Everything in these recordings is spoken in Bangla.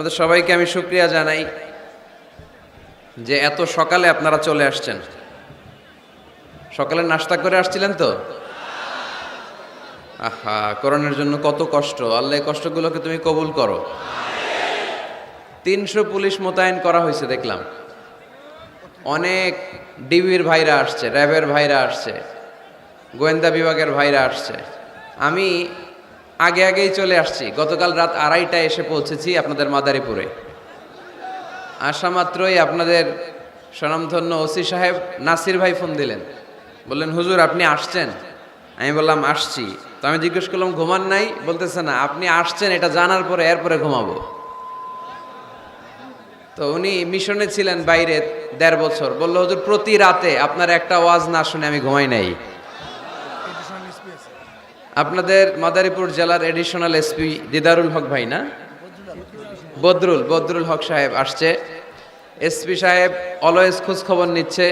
আপনাদের সবাইকে আমি শুকরিয়া জানাই যে এত সকালে আপনারা চলে আসছেন। সকালে নাস্তা করে আসছিলেন তো? আহা, করোনার জন্য কত কষ্ট। আল্লাহ এই কষ্টগুলোকে তুমি কবুল করো। 300 পুলিশ মোতায়েন করা হয়েছে দেখলাম। অনেক ডিবির ভাইরা আসছে, র্যাবের ভাইরা আসছে, গোয়েন্দা বিভাগের ভাইরা আসছে। আমি আগেই চলে আসছি। গতকাল রাত 2:30টায় এসে পৌঁছেছি আপনাদের মাদারীপুরে। আসা মাত্রই আপনাদের স্বনামধন্য ওসি সাহেব নাসির ভাই ফোন দিলেন, বললেন হুজুর আপনি আসছেন? আমি বললাম আসছি। তো আমি জিজ্ঞেস করলাম ঘুমান নাই? বলতেছে না, আপনি আসছেন এটা জানার পরে এরপরে ঘুমাবো। তো উনি মিশনে ছিলেন বাইরে 1.5 বছর। বললো হুজুর প্রতি রাতে আপনার একটা ওয়াজ না শুনে আমি ঘুমাই নাই। আপনাদের মাদারীপুর জেলার এডিশনাল এসপি দিদারুল হক ভাই না, বদরুল হক সাহেব আসছে। এসপি সাহেব অলওয়েজ খোঁজ খবর নিচ্ছে,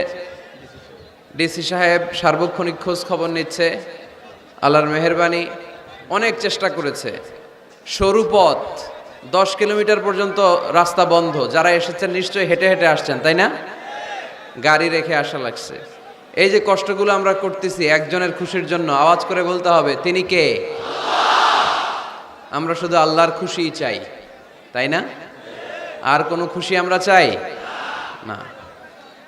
ডিসি সাহেব সার্বক্ষণিক খোঁজ খবর নিচ্ছে। আল্লাহর মেহেরবানি, অনেক চেষ্টা করেছে। সরু পথ 10 কিলোমিটার পর্যন্ত রাস্তা বন্ধ। যারা এসেছেন নিশ্চয়ই হেঁটে হেঁটে আসছেন, তাই না? গাড়ি রেখে আসা লাগছে। এই যে কষ্টগুলো আমরা করতেছি একজনের খুশির জন্য, আওয়াজ করে বলতে হবে তিনি কে? আমরা শুধু আল্লাহর খুশিই চাই, তাই না? আর কোনো খুশি আমরা চাই না।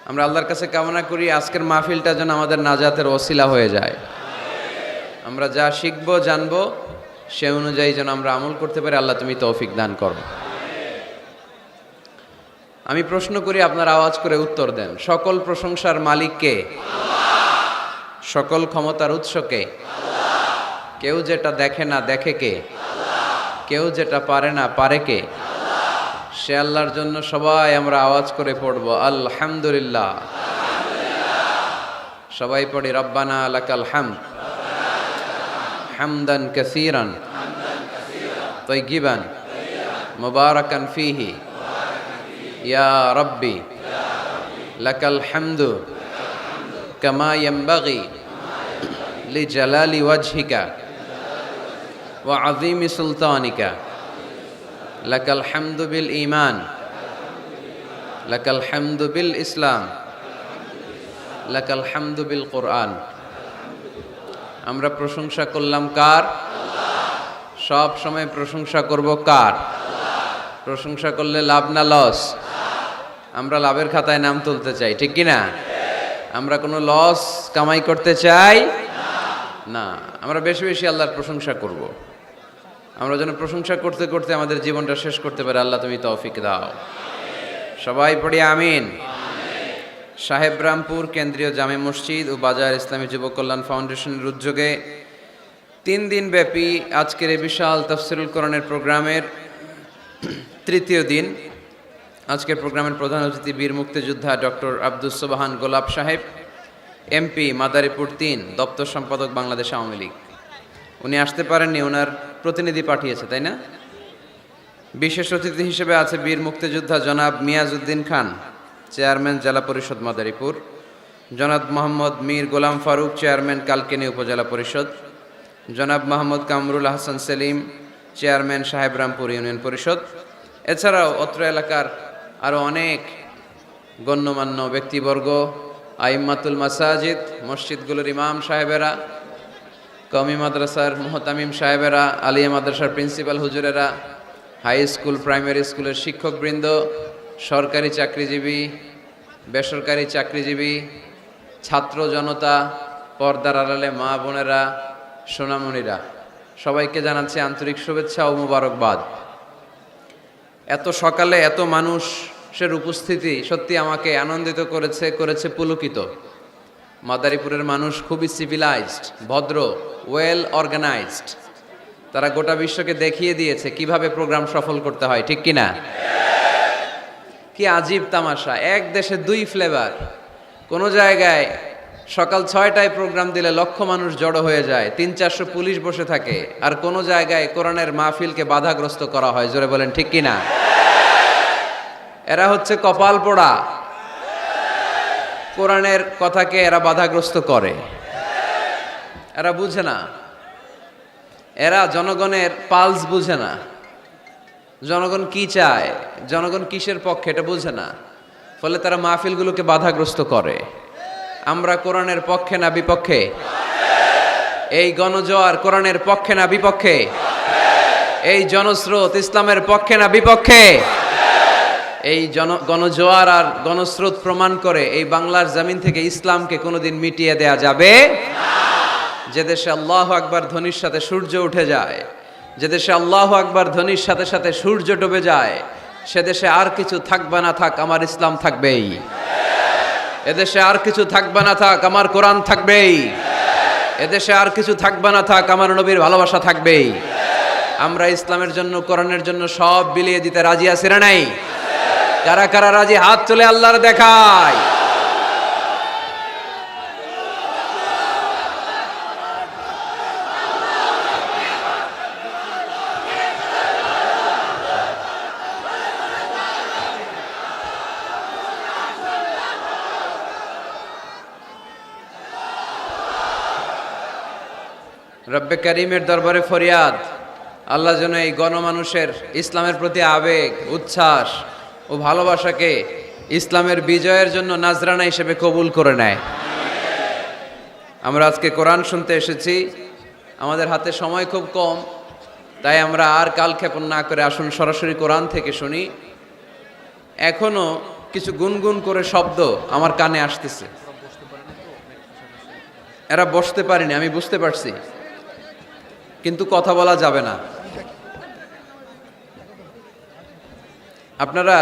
আমরা আল্লাহর কাছে কামনা করি আজকের মাহফিলটা যেন আমাদের নাজাতের ওসিলা হয়ে যায়। আমরা যা শিখবো জানবো সে অনুযায়ী যেন আমরা আমল করতে পারি। আল্লাহ তুমি তৌফিক দান করো। আমি প্রশ্ন করি, আপনারা আওয়াজ করে উত্তর দেন। সকল প্রশংসার মালিক কে? সকল ক্ষমতার উৎস কে? কেউ যেটা দেখে না দেখে কে? কেউ যেটা পারে না পারে কে? সে আল্লাহর জন্য সবাই আমরা আওয়াজ করে পড়ব আলহামদুলিল্লাহ। সবাই পড়ি রব্বানা লাকাল হামদ হামদান কাসীরান তাইয়িবান মুবারাকান ফীহি ইয়া রাব্বি লাকাল হামদু কামা ইয়ানবাগি লিজালালি ওয়াজহিকা ওয়া আযীমি সুলতানিকা লাকাল হামদু বিল ঈমান লাকাল হামদু বিল ইসলাম লাকাল হামদু বিল কুরআন। আমরা প্রশংসা করলাম কার? সব সময় প্রশংসা করব কার? প্রশংসা করলে লাভ না লস? আমরা লাভের খাতায় নাম তুলতে চাই, ঠিক কি না? আমরা কোনো লস কামাই করতে চাই না। আমরা বেশি বেশি আল্লাহর প্রশংসা করব। আমরা যেন প্রশংসা করতে করতে আমাদের জীবনটা শেষ করতে পারি। আল্লাহ তুমি তৌফিক দাও। সবাই পড়ি আমিন। সাহেবরামপুর কেন্দ্রীয় জামে মসজিদ ও বাজার ইসলামী যুব কল্যাণ ফাউন্ডেশনের উদ্যোগে 3 দিন ব্যাপী আজকের এই বিশাল তাফসিরুল কোরআনের প্রোগ্রামের 3য় দিন। আজকের প্রোগ্রামের প্রধান অতিথি বীর মুক্তিযোদ্ধা ডক্টর আব্দুস সোবহান গোলাপ সাহেব, এমপি মাদারীপুর 3, দপ্তর সম্পাদক বাংলাদেশ আওয়ামী লীগ। উনি আসতে পারেননি, ওনার প্রতিনিধি পাঠিয়েছে, তাই না? বিশেষ অতিথি হিসেবে আছে বীর মুক্তিযোদ্ধা জনাব মিয়াজউদ্দিন খান, চেয়ারম্যান জেলা পরিষদ মাদারীপুর, জনাব মোহাম্মদ মীর গোলাম ফারুক, চেয়ারম্যান কালকিনি উপজেলা পরিষদ, জনাব মোহাম্মদ কামরুল হাসান সেলিম, চেয়ারম্যান সাহেবরামপুর ইউনিয়ন পরিষদ। এছাড়াও অত্র এলাকার আরও অনেক গণ্যমান্য ব্যক্তিবর্গ, আইম্মাতুল মাসাজিদ, মসজিদগুলোর ইমাম সাহেবেরা, কওমি মাদ্রাসার মুহতামিম সাহেবেরা, আলিয়া মাদ্রাসার প্রিন্সিপাল হুজুরেরা, হাই স্কুল প্রাইমারি স্কুলের শিক্ষকবৃন্দ, সরকারি চাকরিজীবী, বেসরকারি চাকরিজীবী, ছাত্র জনতা, পর্দার আড়ালে মা বোনেরা, সোনামণিরা, সবাইকে জানাচ্ছি আন্তরিক শুভেচ্ছা ও মুবারকবাদ। এত সকালে এত মানুষের উপস্থিতি সত্যি আমাকে আনন্দিত করেছে পুলকিত। মাদারীপুরের মানুষ খুবই সিভিলাইজড, ভদ্র, ওয়েল অর্গানাইজড। তারা গোটা বিশ্বকে দেখিয়ে দিয়েছে কিভাবে প্রোগ্রাম সফল করতে হয়, ঠিক কিনা? কি আজীব তামাশা, এক দেশে 2 ফ্লেভার। কোনো জায়গায় সকাল 6টায় প্রোগ্রাম দিলে লক্ষ মানুষ জড়ো হয়ে যায়, 300-400 পুলিশ বসে থাকে। আর কোনো জায়গায় কোরআনের মাহফিলকে বাধাগ্রস্ত করা হয়। জোরে বলেন ঠিক কিনা? এরা হচ্ছে কপাল পোড়া, কোরআনের কথাকে এরা বাধাগ্রস্ত করে। এরা বুঝে না, এরা জনগণের পালস বুঝে না। জনগণ কি চায়, জনগণ কিসের পক্ষে এটা বোঝে না, ফলে তারা মাহফিলগুলোকে বাধাগ্রস্ত করে। আমরা কোরআনের পক্ষে না বিপক্ষে? এই গণজোয়ার কোরআনের পক্ষে না বিপক্ষে? এই জনস্রোত ইসলামের পক্ষে না বিপক্ষে? এই গণজোয়ার আর গণস্রোত প্রমাণ করে এই বাংলার জমিন থেকে ইসলামকে কোনোদিন মিটিয়ে দেয়া যাবে না। যে দেশে আল্লাহু আকবার ধ্বনির সাথে সূর্য উঠে যায়, যে দেশে আল্লাহু আকবার ধ্বনির সাথে সাথে সূর্য ডুবে যায়, সে দেশে আর কিছু থাকবে না থাক, আমার ইসলাম থাকবেই। এদেশে আর কিছু থাকবে না থাক, আমার কোরআন থাকবেই। এদেশে আর কিছু থাকবে না থাক, আমার নবীর ভালোবাসা থাকবেই। আমরা ইসলামের জন্য, কোরআনের জন্য সব বিলিয়ে দিতে রাজি আছি না নাই? কারা কারা রাজি হাত তুলে আল্লাহর দেখায়। রব্বে করিমের দরবারে ফরিয়াদ, আল্লাহ যেন এই গণমানুষের ইসলামের প্রতি আবেগ, উচ্ছ্বাস ও ভালোবাসাকে ইসলামের বিজয়ের জন্য নাজরানা হিসেবে কবুল করে নেয়। আমরা আজকে কোরআন শুনতে এসেছি, আমাদের হাতে সময় খুব কম, তাই আমরা আর কালক্ষেপণ না করে আসুন সরাসরি কোরআন থেকে শুনি। এখনো কিছু গুনগুন করে শব্দ আমার কানে আসতেছে। এরা বসতে পারেনি, আমি বুঝতে পারছি, কিন্তু কথা বলা যাবে না। আপনারা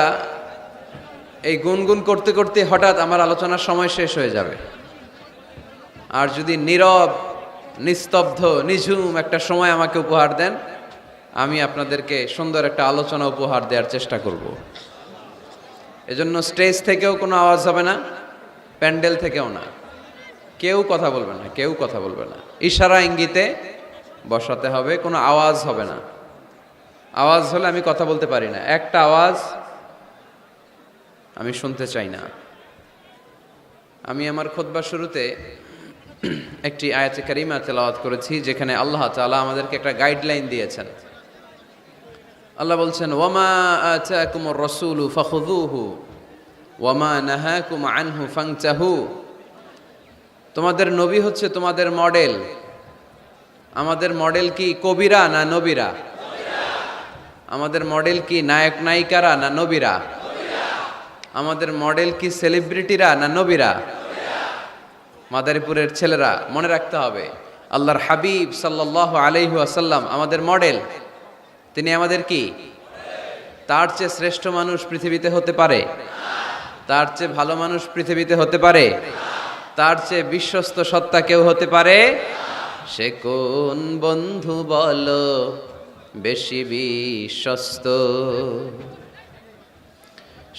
এই গুনগুন করতে করতে হঠাৎ আমার আলোচনার সময় শেষ হয়ে যাবে। আর যদি নীরব, নিস্তব্ধ, নিঝুম একটা সময় আমাকে উপহার দেন, আমি আপনাদেরকে সুন্দর একটা আলোচনা উপহার দেওয়ার চেষ্টা করব। এজন্য স্টেজ থেকেও কোনো আওয়াজ হবে না, প্যান্ডেল থেকেও না, কেউ কথা বলবে না, কেউ কথা বলবে না। ইশারা ইঙ্গিতে বসাতে হবে, কোনো আওয়াজ হবে না। আওয়াজ হলে আমি কথা বলতে পারি না, একটা আওয়াজ আমি শুনতে চাই না। আমি আমার খুতবার শুরুতে একটি আয়াতে কারিমা তেলাওয়াত করেছি, যেখানে আল্লাহ তাআলা আমাদেরকে একটা গাইডলাইন দিয়েছেন। আল্লাহ বলছেন, ওয়ামা আতাকুমুর রাসূলু ফাখুযুহু ওয়ামা নাহাকুম আনহু ফানতাহু। তোমাদের নবী হচ্ছে তোমাদের মডেল। আমাদের মডেল কি কবিরা না নবীরা? আমাদের মডেল কি নায়ক নায়িকারা না নবীরা? আমাদের মডেল কি সেলিব্রিটিরা না নবীরা? মাদারীপুরের ছেলেরা মনে রাখতে হবে, আল্লাহর হাবিব সাল্লাল্লাহু আলাইহি ওয়াসাল্লাম আমাদের মডেল। তিনি আমাদের কি? তার চেয়ে শ্রেষ্ঠ মানুষ পৃথিবীতে হতে পারে? তার চেয়ে ভালো মানুষ পৃথিবীতে হতে পারে? তার চেয়ে বিশ্বস্ত সত্তা কেউ হতে পারে? সে কোন বন্ধু বলো বেশি বিশ্বস্ত?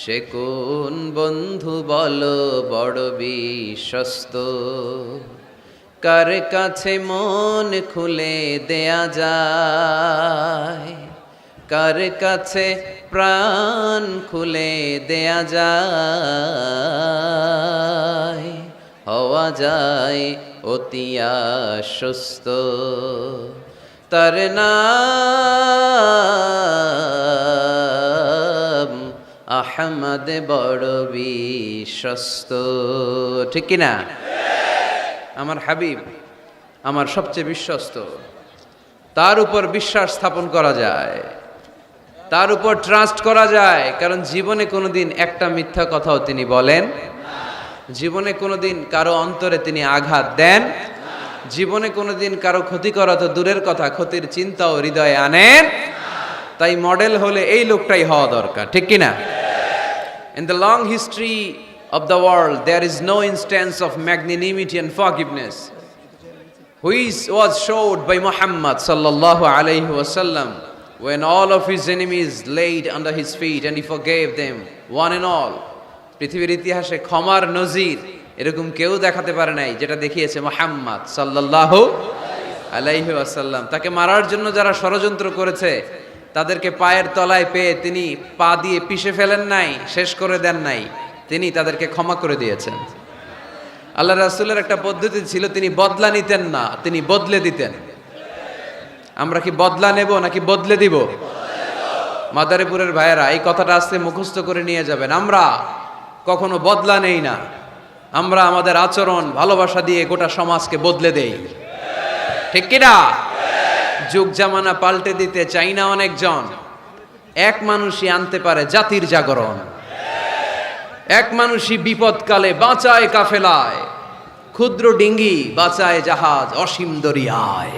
সে কোন বন্ধু বলো বড় বিশ্বস্ত? কার কাছে মন খুলে দেয়া যায়, কার কাছে প্রাণ খুলে দেয়া যায়, হওয়া যায় অতি আশ্বস্ত। তার নাম আহমদ বড় বিশ্বস্ত। ঠিক কিনা? আমার হাবিব আমার সবচেয়ে বিশ্বস্ত। তার উপর বিশ্বাস স্থাপন করা যায়, তার উপর ট্রাস্ট করা যায়, কারণ জীবনে কোনোদিন একটা মিথ্যা কথাও তিনি বলেন, জীবনে কোনোদিন কারো অন্তরে তিনি আঘাত দেন, জীবনে কোনোদিন কারো ক্ষতি করা তো দূরের কথা, ক্ষতির চিন্তাও হৃদয়ে আনেন। তাই মডেল হলে এই লোকটাই হওয়া দরকার। ঠিক কিনা? In the long history of the world, there is no instance of magnanimity and forgiveness which was showed by Muhammad sallallahu alayhi wasallam when all of his enemies laid under his feet and he forgave them one and all. পৃথিবীর ইতিহাসে ক্ষমার নজির এরকম কেউ দেখাতে পারে নাই যেটা দেখিয়েছে মুহাম্মদ সাল্লাল্লাহু আলাইহি ওয়াসাল্লাম। তাকে মারার জন্য যারা ষড়যন্ত্র করেছে তাদেরকে পায়ের তলায় পেয়ে তিনি পা দিয়ে পিষে ফেলেন নাই, শেষ করে দেন নাই, তিনি তাদেরকে ক্ষমা করে দিয়েছেন। আল্লাহ রাসূলের একটা পদ্ধতি ছিল, তিনি বদলা নিতেন না, তিনি বদলে দিতেন। আমরা কি বদলা নেব নাকি বদলে দিব? মাদারীপুরের ভাইয়েরা এই কথাটা আস্তে মুখস্থ করে নিয়ে যাবেন। আমরা কখনো বদলা নেই না, আমরা আমাদের আচরণ ভালোবাসা দিয়ে গোটা সমাজকে বদলে দেই, ঠিক কিনা? যুগ জামানা পাল্টে দিতে চাই না অনেকজন, এক মানুষই আনতে পারে জাতির জাগরণ। এক মানুষই বিপদকালে বাঁচায় কাফেলায়, ক্ষুদ্র ডিঙ্গি বাঁচায় জাহাজ অসীম দরিয়ায়।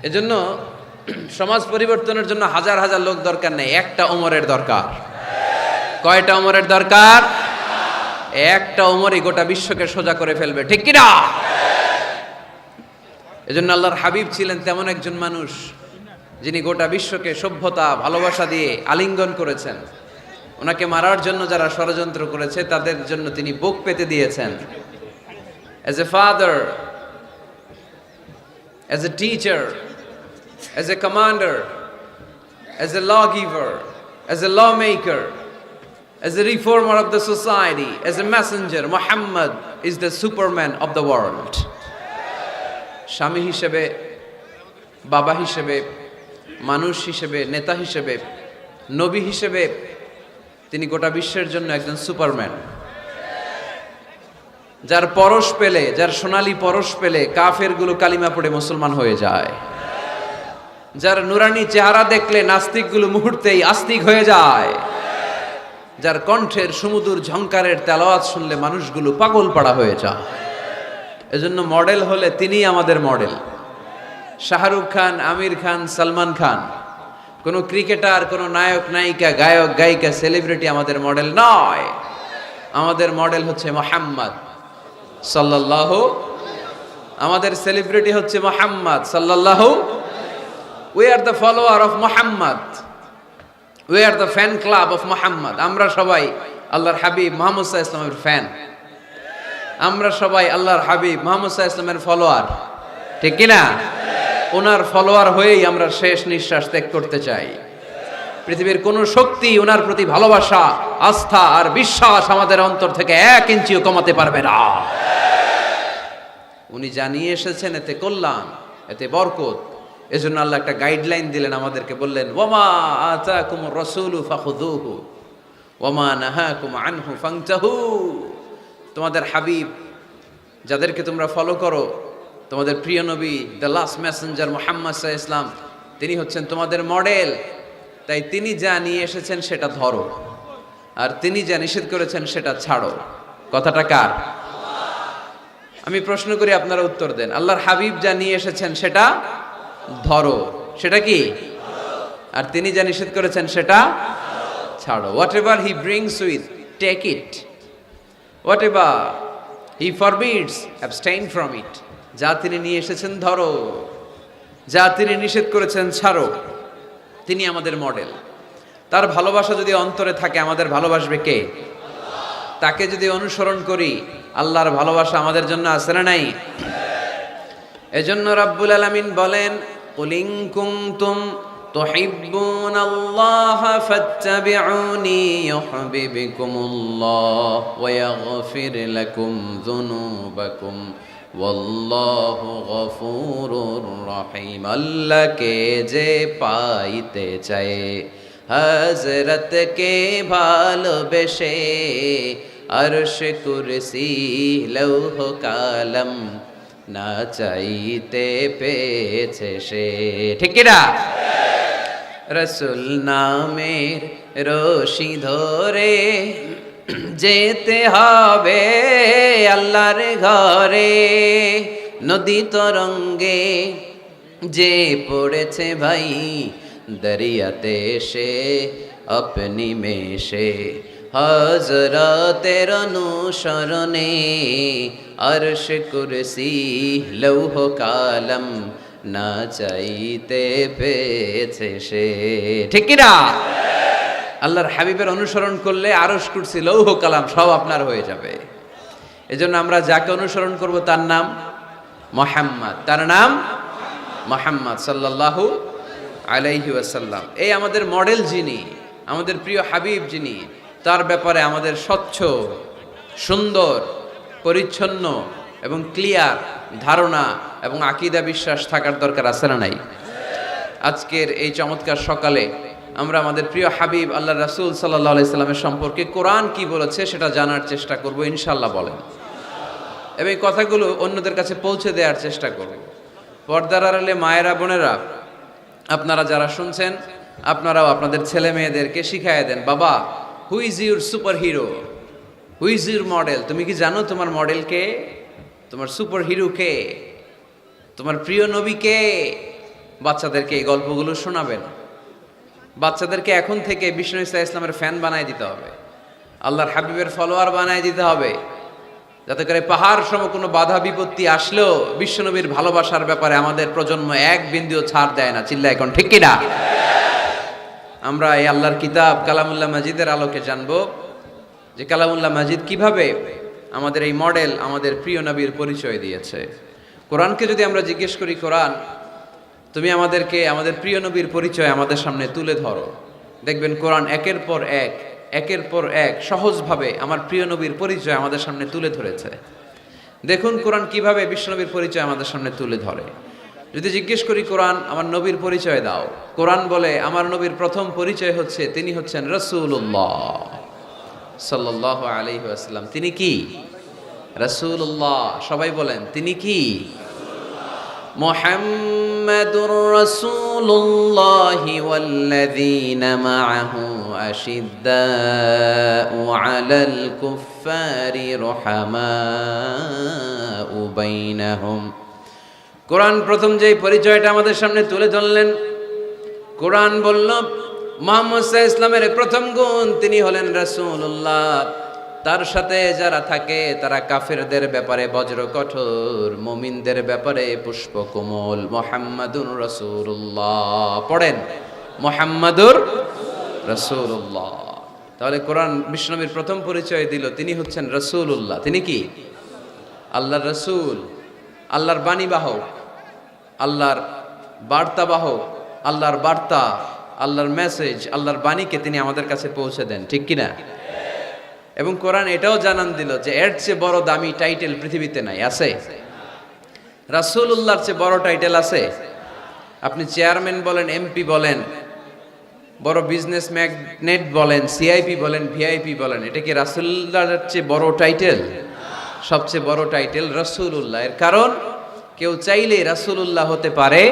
এজন্য সমাজ পরিবর্তনের জন্য হাজার হাজার লোক দরকার নেই, একটা ওমরের দরকার। কয়টা ওমরের দরকার? একটা ওমরই গোটা বিশ্বকে সোজা করে ফেলবে, ঠিক কিনা? এজন্য আল্লাহর হাবিব ছিলেন তেমন একজন মানুষ যিনি গোটা বিশ্বকে সভ্যতা ভালোবাসা দিয়ে আলিঙ্গন করেছেন। ওনাকে মারার জন্য যারা ষড়যন্ত্র করেছে তাদের জন্য তিনি বুক পেতে দিয়েছেন। As a father, as a teacher, as a commander, as a lawgiver, as a lawmaker, as a reformer of the society, as a messenger, Muhammad is the superman of the world. স্বামী হিসেবে, বাবা হিসেবে, মানুষ হিসেবে, নেতা হিসেবে, নবী হিসেবে তিনি গোটা বিশ্বের জন্য একজন সুপারম্যান। যার পরশ পেলে, যার সোনালী পরশ পেলে কাফেরগুলো কালিমা পড়ে মুসলমান হয়ে যায়। যার নুরানি চেহারা দেখলে নাস্তিকগুলো মুহূর্তেই আস্তিক হয়ে যায়। যার কণ্ঠের সুমধুর ঝংকারের তেলাওয়াত শুনলে মানুষগুলো পাগল পাড়া হয়ে যায়। এজন্য মডেল হলে তিনিই আমাদের মডেল। শাহরুখ খান, আমির খান, সালমান খান, কোনো ক্রিকেটার, কোনো নায়ক নায়িকা, গায়ক গায়িকা, সেলিব্রিটি আমাদের মডেল নয়। আমাদের মডেল হচ্ছে মুহাম্মদ সাল্লাল্লাহু। আমাদের সেলিব্রিটি হচ্ছে মুহাম্মদ সাল্লাল্লাহু। We are the follower of Muhammad. We are the fan club of Muhammad. আমরা সবাই আল্লাহর হাবিব মুহাম্মদ সাল্লাল্লাহু আলাইহি ওয়াসাল্লামের ফ্যান। আমরা সবাই আল্লাহর হাবিব মুহাম্মদ সাল্লাল্লাহু আলাইহি ওয়াসাল্লামের ফলোয়ার, ঠিক কি না? ওনার ফলোয়ার হয়েই আমরা শেষ নিঃশ্বাস ত্যাগ করতে চাই। পৃথিবীর কোন শক্তি ওনার প্রতি ভালোবাসা, আস্থা আর বিশ্বাস আমাদের অন্তর থেকে 1 ইঞ্চিও কমাতে পারবে না। উনি জানিয়ে এসেছেন এতে কল্যাণ, এতে বরকত। এজন্য আল্লাহ একটা গাইডলাইন দিলেন আমাদেরকে, বললেন ওয়ামা আতাকুমুর রাসূলু ফাখুযুহু ওয়ামা নাহাকুম আনহু ফান্তাহু। তোমাদের হাবিব যাদেরকে তোমরা ফলো করো, তোমাদের প্রিয় নবী দ্য লাস্ট মেসেঞ্জার মুহাম্মদ সাল্লাল্লাহু আলাইহি ওয়াসাল্লাম, তিনি হচ্ছেন তোমাদের মডেল। তাই তিনি যা নিয়ে এসেছেন সেটা ধরো, আর তিনি যা নিষেধ করেছেন সেটা ছাড়ো। কথাটা কার? আমি প্রশ্ন করি, আপনারা উত্তর দেন। আল্লাহর হাবিব যা নিয়ে এসেছেন সেটা ধরো, সেটা কি? আর তিনি যা নিষেধ করেছেন সেটা ছাড়ো। Whatever he brings with, take it. Whatever he forbids, abstain from it. যা তিনি নিয়ে এসেছেন ধরো, যা তিনি নিষেধ করেছেন ছাড়ো। তিনি আমাদের মডেল। তার ভালোবাসা যদি অন্তরে থাকে, আমাদের ভালোবাসবে কে? তাকে যদি অনুসরণ করি, আল্লাহর ভালোবাসা আমাদের জন্য আছে না নাই? এজন্য রাব্বুল আলামিন বলেন, কুল ইন কুনতুম তুহিব্বুনাল্লাহা ফাত্তাবিউনি ইউহিব্বুকুমুল্লাহ ওয়া ইয়াগফির লাকুম যুনুবাকুম ওয়াল্লাহু গফুরুর রহিম। আল্লাহকে যে পাইতে চায়, হযরতকে ভালোবেসে, আরশ কুরসি লৌহ কালাম না চাইতে পেয়েছে সে, ঠিক কিনা? রাসূল নামের রশি ধরে যেতে হবে আল্লাহর ঘরে। নদী তরঙ্গে যে পড়েছে ভাই, দরিয়াতে সে আপনি মেশে, হযরতের অনুসরণে আরশ কুরসি লৌহ কালাম না চাইতে পেয়েছে সে, ঠিক কি না? আল্লাহর হাবিবের অনুসরণ করলে আরশ কুরসি লৌহ কালাম সব আপনার হয়ে যাবে। এজন্য আমরা যাকে অনুসরণ করব তার নাম মুহাম্মদ, তার নাম মুহাম্মদ সাল্লাল্লাহু আলাইহি ওয়াসাল্লাম। এই আমাদের মডেল যিনি, আমাদের প্রিয় হাবিব যিনি, তার ব্যাপারে আমাদের স্বচ্ছ, সুন্দর, পরিচ্ছন্ন এবং ক্লিয়ার ধারণা এবং আকীদা বিশ্বাস থাকার দরকার আছে না নাই? আজকের এই চমৎকার সকালে আমরা আমাদের প্রিয় হাবিব আল্লাহ রাসূল সাল্লাল্লাহু আলাইহি সাল্লামের সম্পর্কে কোরআন কি বলেছে সেটা জানার চেষ্টা করব ইনশাআল্লাহ বলেন, এবং এই কথাগুলো অন্যদের কাছে পৌঁছে দেওয়ার চেষ্টা করব। পর্দার আড়ালে মায়েরা বোনেরা, আপনারা যারা শুনছেন আপনারাও আপনাদের ছেলে মেয়েদেরকে শিখাইয়া দেন, বাবা who is your super hero, who is your model, তুমি কি জানো তোমার মডেল কে, তোমার সুপার হিরো কে, তোমার প্রিয় নবী কে? বাচ্চাদেরকে এই গল্পগুলো শোনাবেন। বাচ্চাদেরকে এখন থেকে বিষ্ণু ইসা ইসলামের ফ্যান বানায় দিতে হবে, আল্লাহর হাবিবের ফলোয়ার বানায় দিতে হবে, যাতে করে পাহাড় সম কোনো বাধা বিপত্তি আসলেও বিশ্বনবীর ভালোবাসার ব্যাপারে আমাদের প্রজন্ম এক বিন্দুও ছাড় দেয় না। চিল্লা এখন ঠিক কিনা? আমরা এই আল্লাহর কিতাব কালামুল্লাহ মাজিদের আলোকে জানবো যে কালামুল্লাহ মাজিদ কিভাবে আমাদের এই মডেল, আমাদের প্রিয় নবীর পরিচয় দিয়েছে। কোরআনকে যদি আমরা জিজ্ঞেস করি, কোরআন তুমি আমাদেরকে আমাদের প্রিয় নবীর পরিচয় আমাদের সামনে তুলে ধরো, দেখবেন কোরআন একের পর এক সহজভাবে আমার প্রিয় নবীর পরিচয় আমাদের সামনে তুলে ধরেছে। দেখুন কোরআন কিভাবে বিশ্বনবীর পরিচয় আমাদের সামনে তুলে ধরে। যদি জিজ্ঞেস করি কোরআন আমার নবীর পরিচয় দাও, কোরআন বলে আমার নবীর প্রথম পরিচয় হচ্ছে তিনি হচ্ছেন রাসূলুল্লাহ সাল্লাল্লাহু আলাইহি ওয়াসাল্লাম। তিনি কি? রাসূলুল্লাহ। সবাই বলেন তিনি কি? মুহাম্মাদুর রাসূলুল্লাহি ওয়াল্লাযীনা মাআহু আশিদ্দাউ আলাল কুফফারি রুহামাউ বাইনাহুম। কোরআন প্রথম যেই পরিচয়টা আমাদের সামনে তুলে ধরলেন, কোরআন বলল মুহাম্মদ সাল্লাল্লাহু আলাইহি ইসলামের প্রথম গুণ তিনি হলেন রাসূলুল্লাহ। তার সাথে যারা থাকে তারা কাফেরদের ব্যাপারে বজ্র কঠোর, মুমিনদের ব্যাপারে পুষ্পকোমল। মুহাম্মাদুর রাসূলুল্লাহ পড়েন, মুহাম্মাদুর রাসূলুল্লাহ। তাহলে কোরআন বিশ্বনবীর প্রথম পরিচয় দিল তিনি হচ্ছেন রাসূলুল্লাহ। তিনি কি? আল্লাহর রাসূল, আল্লাহর বাণীবাহক, আল্লাহর বার্তাবাহক, আল্লাহর বার্তা, আল্লাহর মেসেজ, আল্লাহর বাণীকে তিনি আমাদের কাছে পৌঁছে দেন, ঠিক কিনা? এবং কোরআন এটাও জানান দিল যে এর চেয়ে বড় দামি টাইটেল পৃথিবীতে নাই। আছে? রাসূলুল্লাহর চেয়ে বড় টাইটেল আছে? আপনি চেয়ারম্যান বলেন, এমপি বলেন, বড় বিজনেস ম্যাগনেট বলেন, সিআইপি বলেন, ভিআইপি বলেন, এটা কি রাসূলুল্লাহর চেয়ে বড় টাইটেল? সবচেয়ে বড় টাইটেল রাসূলুল্লাহ। এর কারণ কেউ চাইলেই রাসূলুল্লাহ হতে পারে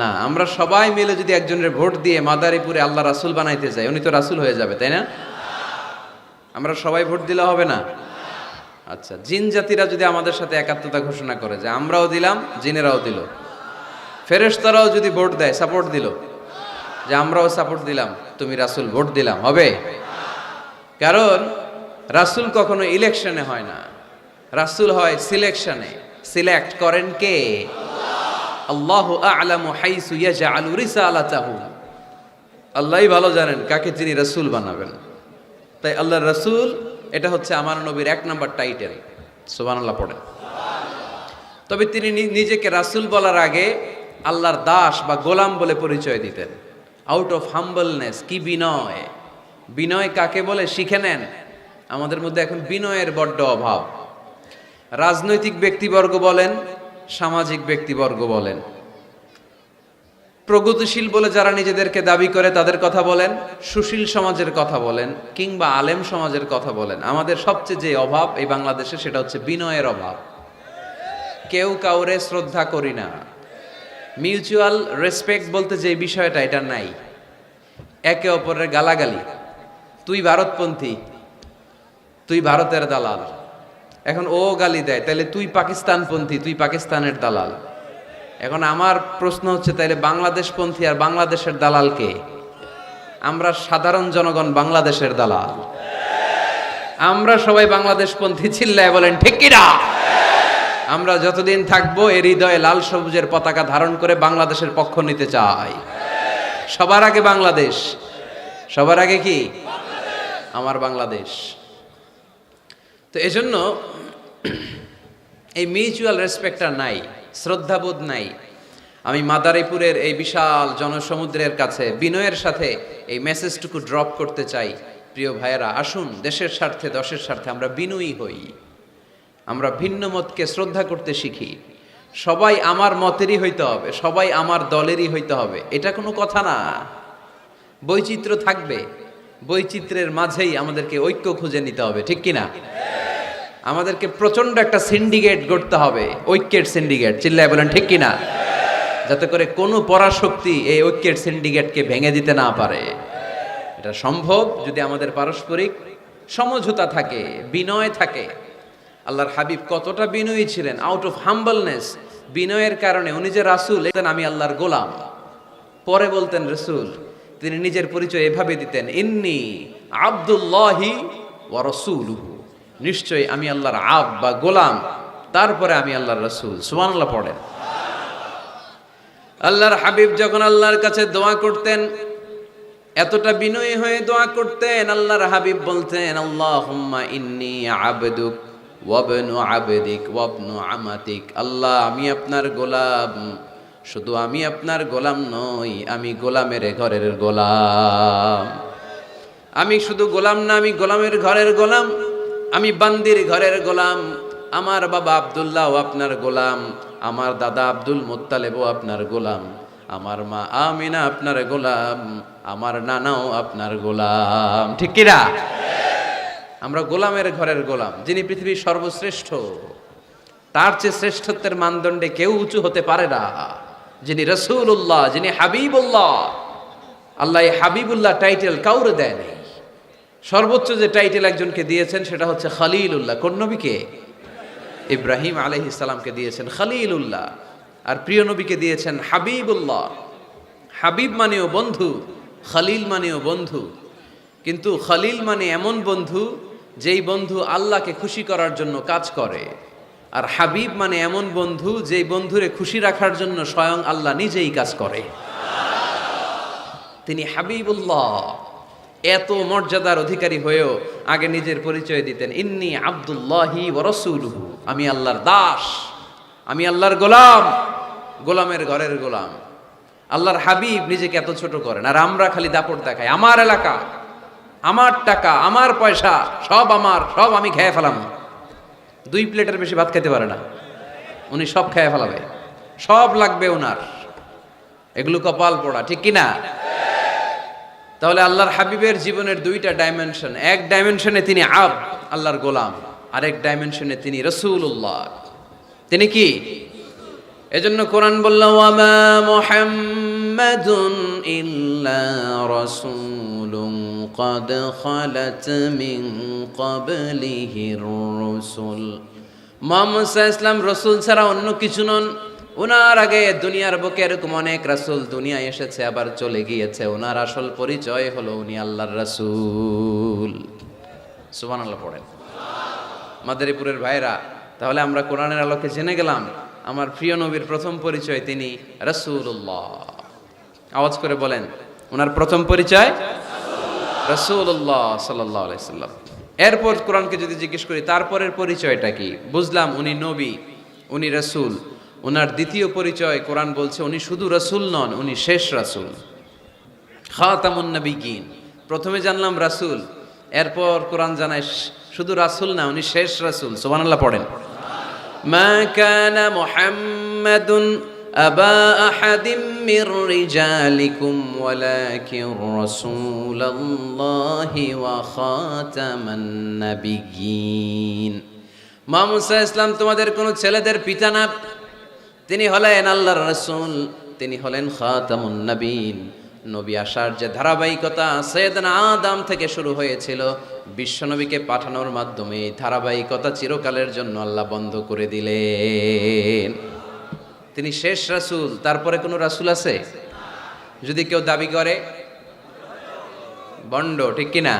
না। আমরা সবাই মিলে যদি একজনের ভোট দিয়ে মাদারীপুরে আল্লাহ রাসূল বানাইতে যাই, উনি তো রাসূল হয়ে যাবে, তাই না? আমরা সবাই ভোট দিলে হবে না? আচ্ছা, জিন জাতিরা যদি আমাদের সাথে একাত্মতা ঘোষণা করে যে আমরাও দিলাম, জিনেরাও দিল, ফেরেশতারাও যদি ভোট দেয়, সাপোর্ট দিল যে আমরাও সাপোর্ট দিলাম, তুমি রাসূল ভোট দিলাম, হবে? কারণ রাসূল কখনো ইলেকশনে হয় না, রাসূল হয় সিলেকশনে। সিলেক্ট করেন কে? আল্লাহু আ'লামু হাইসু ইয়াজআলু রিসালাতাহু। আল্লাহই ভালো জানেন কাকে তিনি রাসূল বানাবেন। তাই আল্লাহর রাসূল এটা হচ্ছে আমার নবীর এক নাম্বার টাইটেল। সুবহানাল্লাহ পড়েন। তবে তিনি নিজেকে রাসূল বলার আগে আল্লাহর দাস বা গোলাম বলে পরিচয় দিতেন, আউট অফ হাম্বলনেস। কি বিনয়! বিনয় কাকে বলে শিখে নেন। আমাদের মধ্যে এখন বিনয়ের বড্ড অভাব। রাজনৈতিক ব্যক্তিবর্গ বলেন, সামাজিক ব্যক্তিবর্গ বলেন, প্রগতিশীল বলে যারা নিজেদেরকে দাবি করে তাদের কথা বলেন, সুশীল সমাজের কথা বলেন, কিংবা আলেম সমাজের কথা বলেন, আমাদের সবচেয়ে যে অভাব এই বাংলাদেশে সেটা হচ্ছে বিনয়ের অভাব। কেউ কাউরে শ্রদ্ধা করি না, মিউচুয়াল রেসপেক্ট বলতে যে বিষয়টা এটা নাই। একে অপরের গালাগালি, তুই ভারতপন্থী, তুই ভারতের দালাল। এখন ও গালি দেয়, তাহলে তুই পাকিস্তানপন্থী, তুই পাকিস্তানের দালাল। এখন আমার প্রশ্ন হচ্ছে তাইলে বাংলাদেশপন্থী আর বাংলাদেশের দালাল কে? আমরা সাধারণ জনগণ বাংলাদেশের দালাল। আমরা সবাই বাংলাদেশপন্থী। চিল্লায় বলেন ঠিক কিনা? আমরা যতদিন থাকবো এর হৃদয়ে লাল সবুজের পতাকা ধারণ করে বাংলাদেশের পক্ষ নিতে চাই। সবার আগে বাংলাদেশ। সবার আগে কি? আমার বাংলাদেশ। তো এজন্য এই মিউচুয়াল রেসপেক্টটা নাই, শ্রদ্ধাবোধ নাই। আমি মাদারীপুরের এই বিশাল জনসমুদ্রের কাছে বিনয়ের সাথে এই মেসেজটুকু ড্রপ করতে চাই। প্রিয় ভাইয়েরা, আসুন দেশের স্বার্থে, দশের স্বার্থে আমরা বিনয়ী হই। আমরা ভিন্ন মতকে শ্রদ্ধা করতে শিখি। সবাই আমার মতেরই হইতে হবে, সবাই আমার দলেরই হইতে হবে, এটা কোনো কথা না। বৈচিত্র্য থাকবে, বৈচিত্র্যের মাঝেই আমাদেরকে ঐক্য খুঁজে নিতে হবে, ঠিক কিনা? আমাদেরকে প্রচন্ড একটা সিন্ডিকেট গড়তে হবে, ঐক্যের সিন্ডিকেট, চিল্লায় বলেন ঠিক কিনা? যাতে করে কোনো পরাশক্তি এই ঐক্যের সিন্ডিকেটকে ভেঙে দিতে না পারে। এটা সম্ভব যদি আমাদের পারস্পরিক সমঝোতা থাকে, বিনয় থাকে। আল্লাহর হাবিব কতটা বিনয়ী ছিলেন, আউট অফ হাম্বলনেস, বিনয়ের কারণে উনি যে রাসূল, আমি আল্লাহর গোলাম। পরে বলতেন রাসূল, তিনি নিজের পরিচয় এভাবে দিতেন, ইন্নী আব্দুল্লাহি ওয়া রাসূলুহু, নিশ্চয়ই আমি আল্লাহর আব্দ বা গোলাম, তারপরে আমি আল্লাহর রাসূল। সুবহানাল্লাহ পড়েন। আল্লাহর হাবিব যখন আল্লাহর কাছে দোয়া করতেন, এতটা বিনয়ী হয়ে দোয়া করতেন, আল্লাহর হাবিব বলতেন, আল্লাহুম্মা ইন্নী আবদুক ওয়া ইবনু আবদিক ওয়া ইবনু আমাতিক। আল্লাহ, আমি আপনার গোলাম, শুধু আমি আপনার গোলাম নই, আমি গোলামের ঘরের গোলাম। আমি শুধু গোলাম না, আমি গোলামের ঘরের গোলাম, আমি বান্দির ঘরের গোলাম। আমার বাবা আব্দুল্লাহ আপনার গোলাম, আমার দাদা আব্দুল মুত্তালিবও আপনার গোলাম, আমার মা আমিনা আপনার গোলাম, আমার নানাও আপনার গোলাম, ঠিক কিনা? আমরা গোলামের ঘরের গোলাম। যিনি পৃথিবীর সর্বশ্রেষ্ঠ, তার চেয়ে শ্রেষ্ঠত্বের মানদণ্ডে কেউ উঁচু হতে পারে না। যিনি রাসূলুল্লাহ, যিনি হাবিবুল্লাহ। আল্লাহ এই হাবিবুল্লাহ টাইটেল কাউরে দেয়নি। সর্বোচ্চ যে টাইটেল একজনকে দিয়েছেন সেটা হচ্ছে খলিলুল্লাহ। কোন নবীকে? ইব্রাহিম আলাইহিস সালামকে দিয়েছেন খলিলুল্লাহ, আর প্রিয় নবীকে দিয়েছেন হাবিবুল্লাহ। হাবিব মানেও বন্ধু, খলিল মানেও বন্ধু। কিন্তু খলিল মানে এমন বন্ধু যেই বন্ধু আল্লাহকে খুশি করার জন্য কাজ করে, আর হাবিব মানে এমন বন্ধু যেই বন্ধুরে খুশি রাখার জন্য স্বয়ং আল্লাহ নিজেই কাজ করে। তিনি হাবিবুল্লাহ। এত মর্যাদার অধিকারী হয়েও আগে নিজের পরিচয় দিতেন, ইন্নী আব্দুল্লাহি ওয়া রাসূলুহু, আমি আল্লাহর দাস, আমি আল্লাহর গোলাম, গোলামের ঘরের গোলাম। আল্লাহর হাবিব নিজেকে এত ছোট করেন, আর আমরা খালি দাপট দেখাই, আমার এলাকা, আমার টাকা, আমার পয়সা, সব আমার, সব আমি খেয়ে ফেলাম। 2 প্লেটের বেশি ভাত খেতে পারে না, উনি সব খেয়ে ফেলাবে, সব লাগবে ওনার। এগুলো কপাল পোড়া, ঠিক কিনা? তাহলে আল্লাহর হাবিবের জীবনের 2টা ডাইমেনশন। এক ডাইমেনশনে তিনি আল্লাহর গোলাম, আরেক ডাইমেনশনে তিনি রাসূলুল্লাহ। তিনি কি? এজন্য কোরআন বলল, ওয়ামা মুহাম্মাদুন ইল্লা রাসূলুন ক্বাদ খালাত মিন ক্বাবলিহির রাসূল। মুহাম্মদ সাল্লাল্লাহু আলাইহি ওয়াসাল্লাম রাসূল ছাড়া অন্য কিছু নন। ওনার আগে দুনিয়ার বুকে এরকম অনেক রাসূল দুনিয়ায় এসেছে, আবার চলে গিয়েছে। ওনার আসল পরিচয় হলো উনি আল্লাহর রাসূল। সুবহানাল্লাহ পড়েন। মাদারীপুরের ভাইরা, তাহলে আমরা কোরআনের আলোকে জেনে গেলাম আমার প্রিয় নবীর প্রথম পরিচয় তিনি রাসূলুল্লাহ। আওয়াজ করে বলেন, ওনার প্রথম পরিচয় রাসূলুল্লাহ সাল্লাল্লাহু আলাইহি সাল্লাম। এরপর কোরআনকে যদি জিজ্ঞেস করি তারপরের পরিচয়টা কি, বুঝলাম উনি নবী, উনি রাসূল। ওনার দ্বিতীয় পরিচয় কোরআন বলছে উনি শুধু রাসূল নন, উনি শেষ রাসূল, খাতামুন নবিয়্যিন। প্রথমে জানলাম রাসূল, এরপর কোরআন জানায় শুধু রাসূল না, উনি শেষ রাসূল। সুবহানাল্লাহ পড়েন। মা কানা মুহাম্মাদুন আবা আহাদিম মির রিজালিকুম ওয়ালাকিন রাসূলুল্লাহি ওয়া খাতামান নবিয়্যিন। মুহাম্মদ সাল্লাল্লাহু আলাইহি ওয়াসাল্লাম তোমাদের কোনো ছেলেদের পিতা না, তিনি হলেন আল্লাহর রাসূল, তিনি হলেন খাতামুন নবীন। নবী আসার যে ধারাবাহিকতা সাইয়েদনা আদম থেকে শুরু হয়েছিল, বিশ্বনবীকে পাঠানোর মাধ্যমে এই ধারাবাহিকতা চিরকালের জন্য আল্লাহ বন্ধ করে দিলেন। তিনি শেষ রাসূল। তারপরে কোনো রাসূল আছে? যদি কেউ দাবি করে ভণ্ড, ঠিক কিনা?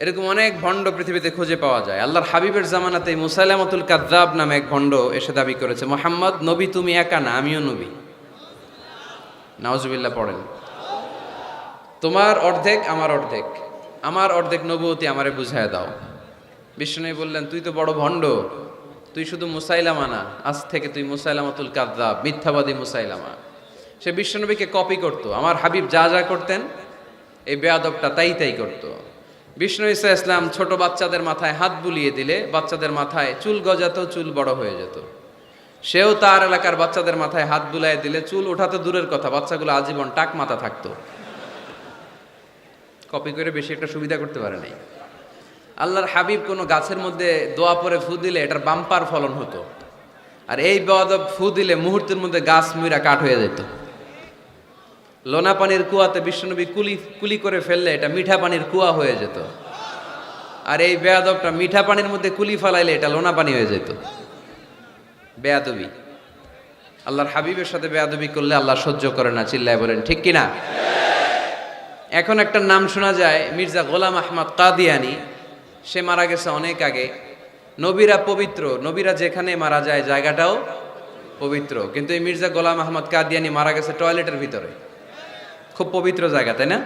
এরকম অনেক ভণ্ড পৃথিবীতে খুঁজে পাওয়া যায়। আল্লাহর হাবিবের জামানাতে মুসাইলামাতুল কাযযাব নামে এক ভণ্ড এসে দাবি করেছে, মুহাম্মদ নবী তুমি একা না, আমিও নবী। নাউজুবিল্লাহ পড়েন। তোমার অর্ধেক আমার অর্ধেক, আমার অর্ধেক নবুয়তি আমারে বুঝায় দাও। বিষ্ণু বললেন, তুই তো বড় ভণ্ড, তুই শুধু মুসাইলামা না, আজ থেকে তুই মুসাইলামাতুল কাযযাব, মিথ্যাবাদী মুসাইলামা। সে বিশ্বনবীকে কপি করত। আমার হাবিব যা যা করতেন এই বেয়াদবটা তাই তাই করত। বিষ্ণু ঈসা ইসলাম ছোট বাচ্চাদের মাথায় হাত বুলিয়ে দিলে বাচ্চাদের মাথায় চুল গজাতো, চুল বড় হয়ে যেত। সেও তার এলাকার বাচ্চাদের মাথায় হাত বুলাই দিলে চুল ওঠাতে দূরের কথা, বাচ্চাগুলো আজীবন টাক মাথা থাকতো। কপি করে বেশি একটা সুবিধা করতে পারে নাই। আল্লাহর হাবিব কোনো গাছের মধ্যে দোয়া পরে ফু দিলে এটার বাম্পার ফলন হতো, আর এই বেয়াদব ফু দিলে মুহূর্তের মধ্যে গাছ মুইরা কাঠ হয়ে যেত। লোনা পানির কুয়াতে বিশ্বনবী কুলি করে ফেললে এটা মিঠা পানির কুয়া হয়ে যেত, আর এই বেয়াদবটা মিঠা পানির মধ্যে কুলি ফেলাইলে এটা লোনা পানি হয়ে যেত। বেয়াদবি, আল্লাহর হাবিবের সাথে বেয়াদবি করলে আল্লাহ সহ্য করে না। চিল্লায় বলেন ঠিক কিনা? এখন একটা নাম শোনা যায়, মির্জা গোলাম আহমদ কাদিয়ানি। সে মারা গেছে অনেক আগে। নবীরা পবিত্র, নবীরা যেখানে মারা যায় জায়গাটাও পবিত্র, কিন্তু এই মির্জা গোলাম আহমদ কাদিয়ানি মারা গেছে টয়লেটের ভিতরে। খুব পবিত্র জায়গা, তাই না?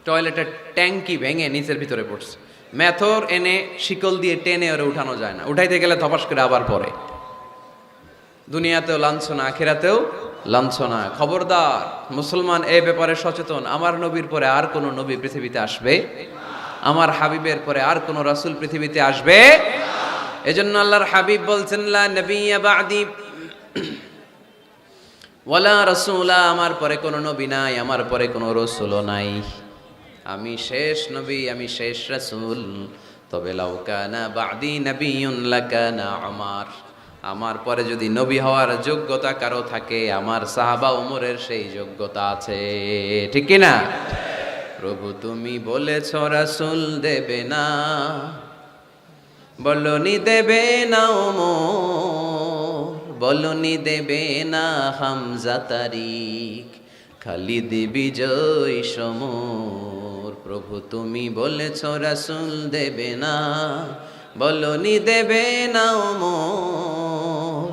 টয়লেটের ট্যাঙ্কি ভেঙে নিচের ভিতরে পড়ছে। মেথর এনে শিকল দিয়ে টেনে ওরে উঠানো যায় না, উঠাইতে গেলে ধপাস করে আবার পড়ে। দুনিয়াতেও লাঞ্ছনা, আখিরাতেও লাঞ্ছনা। খবরদার মুসলমান এ ব্যাপারে সচেতন। আমার নবীর পরে আর কোন নবী পৃথিবীতে আসবে, আমার হাবিবের পরে আর কোন রাসূল পৃথিবীতে আসবে। এজন্য আল্লাহর হাবিব বলছেন, লা নবিয়্যা বা'দি ওয়ালা রাসূলা, আমার পরে কোনো নবী নাই, আমার পরে কোনো রাসূলও নাই। আমি শেষ নবী, আমি শেষ রাসূল। তবে লাউ কানা বা'দি নাবিয়্যুন লাকানা উমর, আমার পরে যদি নবী হওয়ার যোগ্যতা কারো থাকে, আমার সাহাবা ওমরের সেই যোগ্যতা আছে। ঠিক কি না? প্রভু তুমি বলেছ রাসূল দেবে না, বলনি দেবে না ওমর, বলনি দেবে না হামজা তারিক, খালিদ বিজয় সমর। প্রভু তুমি বলেছ রাসূল দেবে না, বলনি দেবে না ওমর,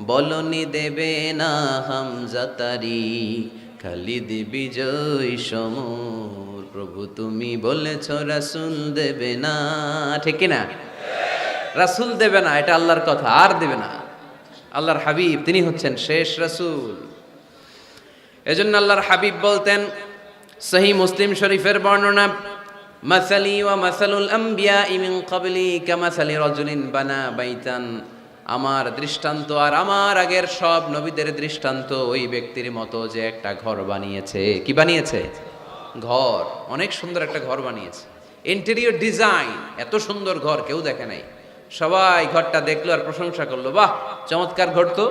বলনি দেবে না হামজা তারিক, খালিদ বিজয় সমর। প্রভু তুমি বলেছ রাসূল দেবে না। ঠিক না? রাসূল দেবে না, এটা আল্লাহর কথা, আর দেবে না। আল্লাহর হাবিব তিনি হচ্ছেন শেষ রাসূল। এজন্য আল্লাহর হাবিব বলতেন, সহিহ মুসলিম শরীফের বর্ণনা, মাসালি ওয়া মাসালুল আমবিয়াই মিন ক্বাবলি কামাসালি রাজুলিন বানা বাইতান, আমার দৃষ্টান্ত আর আমার আগের সব নবীদের দৃষ্টান্ত ওই ব্যক্তির মতো যে একটা ঘর বানিয়েছে। কি বানিয়েছে? ঘর। অনেক সুন্দর একটা ঘর বানিয়েছে। ইন্টেরিয়র ডিজাইন, এত সুন্দর ঘর কেউ দেখে নাই। সবাই ঘরটা দেখলো আর প্রশংসা করলো, বাহ চমৎকার ঘর তো।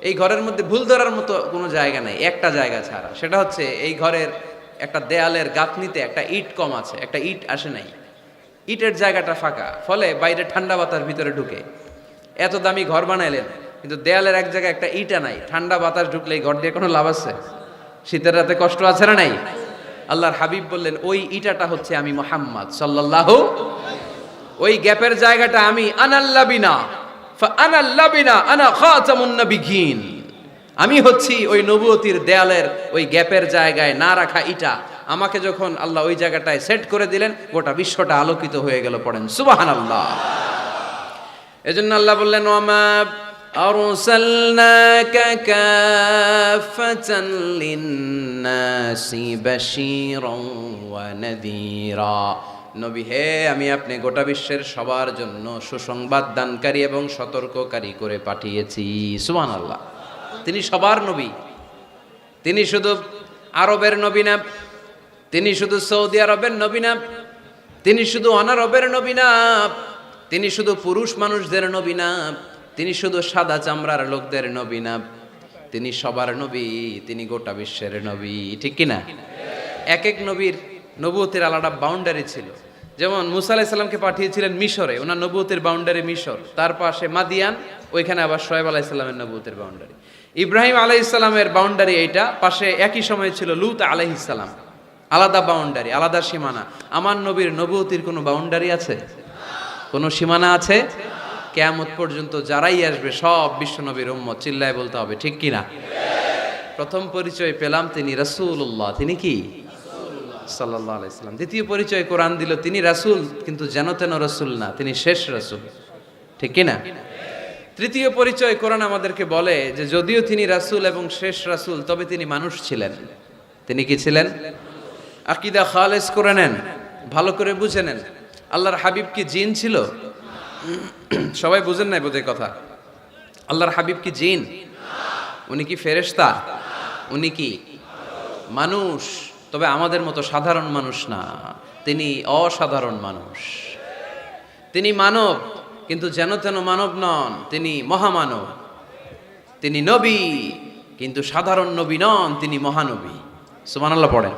এই ঘরের মধ্যে ভুল ধরার মতো কোনো জায়গা নেই, একটা জায়গা ছাড়া, সেটা হচ্ছে এই ঘরের একটা দেয়ালের গাঁথনিতে একটা ইট কম আছে, একটা ইট আসে নাই, ইটের জায়গাটা ফাঁকা, ফলে বাইরে ঠান্ডা বাতাস ভিতরে ঢুকে। এত দামি ঘর বানাইলেন, কিন্তু দেয়ালের এক জায়গায় একটা ইটা নাই, ঠান্ডা বাতাস ঢুকলে এই ঘর দিয়ে কোনো লাভ আছে? শীতের রাতে কষ্ট আছে না নাই? আল্লাহর হাবিব বললেন, ওই ইটাটা হচ্ছে আমি মুহাম্মদ সাল্লাল্লাহু, ওই গ্যাপের জায়গাটা আমি। আনাল্লাবিনা ফাআনাল্লাবিনা আনা খাতামুন নবিয়্যিন, আমি হচ্ছি ওই নবুয়তির দেয়ালের ওই গ্যাপের জায়গায় না রাখা ইটা। আমাকে যখন আল্লাহ ওই জায়গাটায় সেট করে দিলেন, গোটা বিশ্বটা আলোকিত হয়ে গেল। পড়েন সুবহানাল্লাহ। এজন্য আল্লাহ বললেন, ওয়ামা আরসালনাকা কাফাতান লিন্নাসি বাশীরান ওয়া নাযীরা, নবী হে আমি আপনি গোটা বিশ্বের সবার জন্য সুসংবাদ দানকারী এবং সতর্ককারী করে পাঠিয়েছি। সুবহানাল্লাহ। তিনি সবার নবী। তিনি শুধু আরবের নবী না, তিনি শুধু সৌদি আরবের নবী না, তিনি শুধু অনারবের নবী না, তিনি শুধু পুরুষ মানুষদের নবী না, তিনি শুধু সাদা চামড়ার লোকদের নবী না, তিনি সবার নবী, তিনি গোটা বিশ্বের নবী। ঠিক কিনা? এক এক নবীর নবুয়তের আলাদা বাউন্ডারি ছিল। যেমন মুসা আলাইহিস সালামকে পাঠিয়েছিলেন মিশরে, ওনার নবুয়তের বাউন্ডারি মিশর, তার পাশে মাদিয়ান, ওইখানে আবার শোয়েব আলাইহিস সালামের নবুয়তের বাউন্ডারি। ইব্রাহিম আলাইহিস সালামের বাউন্ডারি এইটা, পাশে একই সময়ে ছিল লূত আলাইহিস সালাম, আলাদা বাউন্ডারি, আলাদা সীমানা। আমার নবীর নবুয়তির কোনো বাউন্ডারি আছে? কোনো সীমানা আছে? কিয়ামত পর্যন্ত যারাই আসবে সব বিশ্ব নবীর উম্মত। চিল্লায় বলতে হবে ঠিক কিনা? প্রথম পরিচয় পেলাম তিনি রাসূলুল্লাহ, তিনি কি সাল্লাল্লাহু আলাইহি সাল্লাম। দ্বিতীয় পরিচয় কোরআন দিল, তিনি রাসূল, কিন্তু যেন তেন রাসূল না, তিনি শেষ রাসূল। ঠিক কিনা? তৃতীয় পরিচয় কোরআন আমাদেরকে বলে যে যদিও তিনি রাসূল এবং শেষ রাসূল, তবে তিনি মানুষ ছিলেন। তিনি কি ছিলেন? আকীদা খালেস করে নেন, ভালো করে বুঝে নেন। আল্লাহর হাবিব কি জিন ছিল? সবাই বুঝেন নাই বোধহয় কথা। আল্লাহর হাবিব কি জিন? উনি কি ফেরেশতা? উনি কি মানুষ? তবে আমাদের মতো সাধারণ মানুষ না, তিনি অসাধারণ মানুষ। তিনি মানব, কিন্তু যেন তেন মানব নন, তিনি মহামানব। তিনি নবী, কিন্তু সাধারণ নবী নন, তিনি মহানবী। সুবহানাল্লাহ পড়েন।